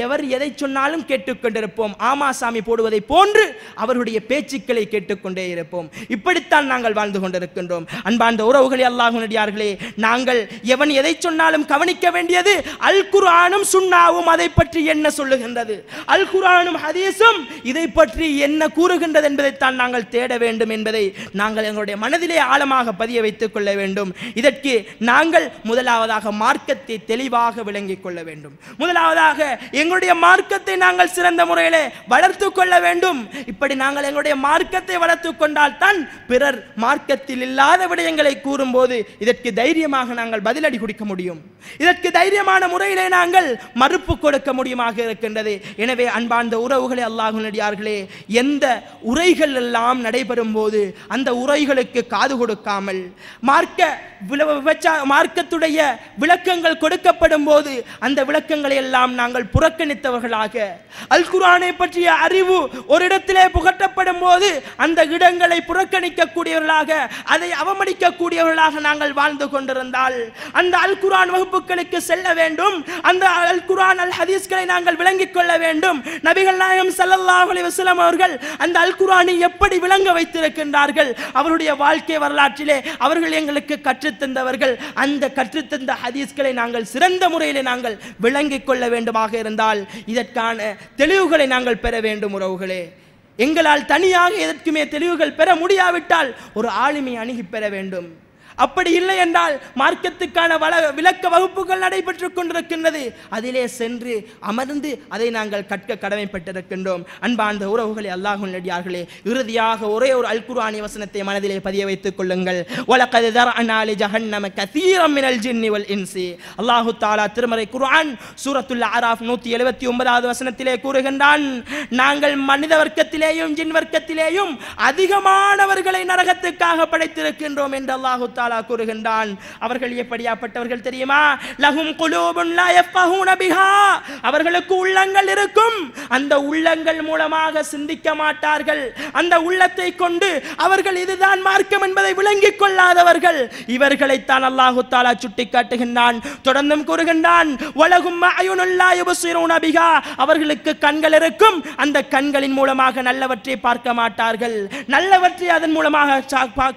எவர் எதை சொன்னாலும் கேட்டுக்கொண்டிருப்போம். ஆமாசாமி போடுவதை போன்று அவருடைய பேச்சுக்களை கேட்டுக்கொண்டே இருப்போம். இப்படித்தான் நாங்கள் வாழ்ந்து கொண்டிருக்கின்றோம். அன்பார்ந்த உறவுகளே, அல்லாஹ்வின் அடியார்களே, நாங்கள் எவன் எதை சொன்னாலும் கவனிக்க வேண்டியது அல் குர்ஆனும் சுன்னாவும் அதை பற்றி என்ன சொல்லுகின்றது, அல் குர்ஆனும் ஹதீஸும் இதை பற்றி என்ன கூறுகின்றது என்பதைத்தான் நாங்கள் தேட வேண்டும் என்பதை நாங்கள் எங்களுடைய மனதிலே ஆழமாக பதிய வைத்துக் கொள்ள வேண்டும். இதற்கு நாங்கள் முதலாவதாக மார்க்கத்தை தெளிவாக விளங்கிக் கொள்ள வேண்டும். முதலாவதாக எங்களுடைய மார்க்கத்தை நாங்கள் சிறந்த முறையிலே வளர்த்துக் கொள்ள வேண்டும். இப்படி நாங்கள் எங்களுடைய மார்க்கத்தை வளர்த்துக் கொண்டால் தான் பிறர் மார்க்கத்தில் இல்லாத விடயங்களை கூறும்போது இதற்கு தைரியமாக நாங்கள் பதிலடி கொடுக்க முடியும். இதற்கு தைரியமான முறையிலே நாங்கள் மறுப்பு கொடுக்க முடியுமாக இருக்கின்றது. எனவே அன்பார்ந்த உறவுகளே, அல்லாஹ்வின் அடியார்களே, எந்த உரைகள் எல்லாம் நடைபெறும் போது அந்த உரைகளுக்கு காது கொடுக்காமல் மார்க்கத்துடைய விளக்கங்கள் கொடுக்கப்படும் போது அந்த விளக்கங்களை எல்லாம் நாங்கள் புறக்கணித்தவர்களாக, அல் குர்ஆனை பற்றிய அறிவு ஒரு இடத்திலே புகட்டப்படும் போது அந்த இடங்களை புறக்கணிக்கக்கூடியவர்களாக, அதை அவமதிக்கக்கூடியவர்களாக நாங்கள் வாழ்ந்து கொண்டிருந்தால் அந்த அல் குர்ஆன் வகுப்புகளுக்கு செல்ல வேண்டும். அந்த அல் குர்ஆன் அல் ஹதீஸ்களை நாங்கள் விளங்கிக் கொள்ள வேண்டும். நபிகள் நாயகம் ஸல்லல்லாஹு அலைஹி வஸல்லம் அவர்கள் அந்த அல் குர்ஆனை எப்படி விளங்க வைத்திருக்கின்றார்கள், அவருடைய வாழ்க்கை வரலாற்றிலே அவர்கள் எங்களுக்கு கற்றுத்தந்தவர்கள். அந்த கற்றுத்தந்த ஹதீஸ்களை நாங்கள் சிறந்த முறையில் நாங்கள் விளங்கிக் கொள்ள வேண்டுமாக இருந்தால் இதற்கான தெளிவுகளை நாங்கள் பெற வேண்டும். உறவுகளே, எங்களால் தனியாக எதற்குமே தெளிவுகள் பெற முடியாவிட்டால் ஒரு ஆளுமை அணுகி பெற வேண்டும். அப்படி இல்லை என்றால் மார்க்கத்துக்கான விளக்க வகுப்புகள் நடைபெற்றுக் கொண்டிருக்கின்றது, அதிலே சென்று அமர்ந்து அதை நாங்கள் கற்க கடமைப்பட்டிருக்கின்றோம். அன்பார்ந்த உறவுகளே, அல்லாஹ்வின் அடியார்களே, இறுதியாக ஒரே ஒரு அல் குர்ஆனிய வசனத்தை மனதிலே பதிய வைத்துக் கொள்ளுங்கள். வலகத் தரஅனா லி ஜஹன்னம கஸீரம் மினல் ஜின்னி வல் இன்சி. அல்லாஹ் தஆலா திருமறை குர்ஆன் சூரத்துல் அராஃப் 179வது வசனத்திலே கூறுகின்றான், நாங்கள் மனித வர்க்கத்திலேயும் ஜின் வர்க்கத்திலேயும் அதிகமானவர்களை நரகத்துக்காக படைத்திருக்கின்றோம் என்று அல்லாஹ் தஆலா கூறுகின்றான். அவர்கள் எப்படியாப்பட்டவர்கள் தெரியுமா? லஹும் குலூபுன் லா யஃகஹூன பிஹா. அவர்களுக்கு உள்ளங்கள் இருக்கும், அந்த உள்ளங்கள் மூலமாக சிந்திக்க மாட்டார்கள். அந்த உள்ளத்தை கொண்டு அவர்கள் இதுதான் மார்க்கம் என்பதை விளங்கிக் கொள்ளாதவர்கள். இவர்களைத்தான் அல்லாஹ் தஆலா சுட்டிக்காட்டுகின்றான். தொடர்ந்தும் கூறுகின்றான், வலஹும் அயுனுன் லா யுப்சிரூன பிஹா. அவர்களுக்கு கண்கள் இருக்கும், அந்த கண்களின் மூலமாக நல்லவற்றை பார்க்க மாட்டார்கள், நல்லவற்றை அதன் மூலமாக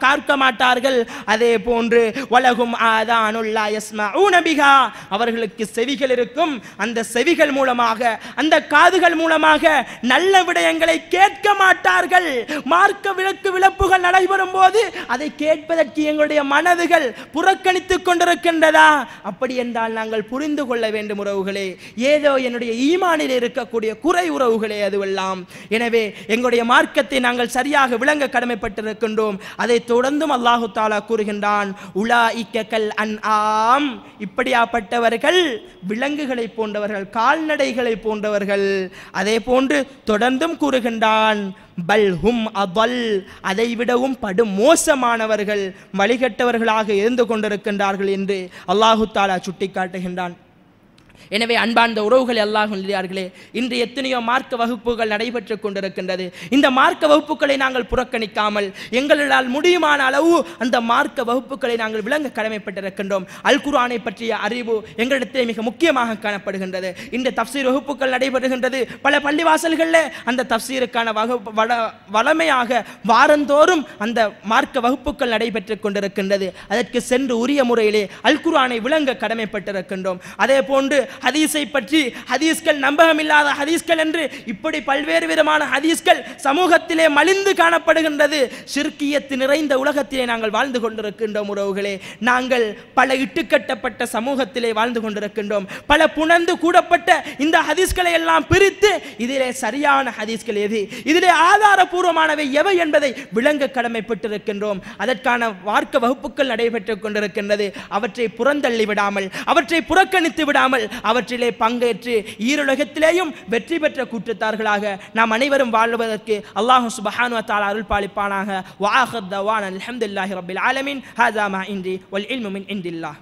பார்க்க மாட்டார்கள். அதே போன்று வலகும் ஆதானுல் லா யஸ்மஊன பிஹா. அவர்களுக்கு செவிகள் இருக்கும், அந்த செவிகள் மூலமாக, அந்த காதுகள் மூலமாக நல்ல விடயங்களை கேட்க மாட்டார்கள். மார்க்க விளப்புகள் நடைபெறும் போது அதை கேட்பதற்கு எங்களுடைய மனதுகள் புறக்கணித்துக் கொண்டிருக்கின்றதா? அப்படி என்றால் நாங்கள் புரிந்து கொள்ள வேண்டும். உறவுகளே, ஏதோ என்னுடைய ஈமானில் இருக்கக்கூடிய குறை உறவுகளே அதுவெல்லாம். எனவே எங்களுடைய மார்க்கத்தை நாங்கள் சரியாக விளங்க கடமைப்பட்டிருக்கின்றோம். அதை தொடர்ந்தும் அல்லாஹ் தஆலா கூறுகின்றான், கூறுகின்றான், உலாயிக்க கல் அன்ஆம், இப்படியாப்பட்டவர்கள் விலங்குகளை போன்றவர்கள், கால்நடைகளை போன்றவர்கள். அதே போன்று தொடர்ந்தும் கூறுகின்றான், பல்ஹும் அதல், அதைவிடவும் படு மோசமானவர்கள், வழிகட்டவர்களாக இருந்து கொண்டிருக்கின்றார்கள் என்று அல்லாஹு தஆலா சுட்டிக்காட்டுகின்றான். எனவே அன்பார்ந்த உறவுகள் அல்லாஹ்விலே, இன்று எத்தனையோ மார்க்க வகுப்புகள் நடைபெற்றுக் கொண்டிருக்கின்றது. இந்த மார்க்க வகுப்புகளை நாங்கள் புறக்கணிக்காமல் எங்களால் முடியுமான அளவு அந்த மார்க்க வகுப்புகளை நாங்கள் விளங்க கடமைப்பட்டிருக்கின்றோம். அல் குர்ஆனை பற்றிய அறிவு எங்களிடத்திலே மிக முக்கியமாக காணப்படுகின்றது. இந்த தஃப்சீர் வகுப்புகள் நடைபெறுகின்றது. பல பள்ளிவாசல்களில் அந்த தஃப்சீருக்கான வளமையாக வாரந்தோறும் அந்த மார்க்க வகுப்புகள் நடைபெற்றுக் கொண்டிருக்கின்றது. அதற்கு சென்று உரிய முறையிலே அல் குர்ஆனை விளங்க கடமைப்பட்டிருக்கின்றோம். அதே போன்று ஹதீஸை பற்றி, ஹதீஸ்கள் நம்பகமில்லாத ஹதீஸ்கள் என்று இப்படி பல்வேறு விதமான ஹதீஸ்கள் சமூகத்திலே மலிந்து காணப்படுகின்றது. ஷிர்கியத் நிறைந்த உலகத்திலே நாங்கள் வாழ்ந்து கொண்டிருக்கின்றோம். உறவுகளே, நாங்கள் பல இட்டுக்கட்டப்பட்ட சமூகத்திலே வாழ்ந்து கொண்டிருக்கின்றோம். பல புணர்ந்து கூடப்பட்ட இந்த ஹதீஸ்களை எல்லாம் பிரித்து இதிலே சரியான ஹதீஸ்கள் எது, இதிலே ஆதாரபூர்வமானவை எவை என்பதை விளங்க கடமைப்பட்டிருக்கின்றோம். அதற்கான மார்க்க வகுப்புகள் நடைபெற்றுக் கொண்டிருக்கின்றது. அவற்றை புறந்தள்ளி விடாமல், அவற்றை புறக்கணித்து விடாமல், அவற்றிலே பங்கேற்று ஈருலகத்திலேயும் வெற்றி பெற்ற கூட்டத்தார்களாக நாம் அனைவரும் வாழ்வதற்கு அல்லாஹ் சுப்ஹானஹு வ தஆலா அருள் பாலிப்பானாக. வ ஆகிர் தவானா அல்ஹம்துலில்லாஹி ரப்பில் ஆலமீன். ஹாதா மா இன்தி வல் இல்மு மின் இன்டில்லாஹ்.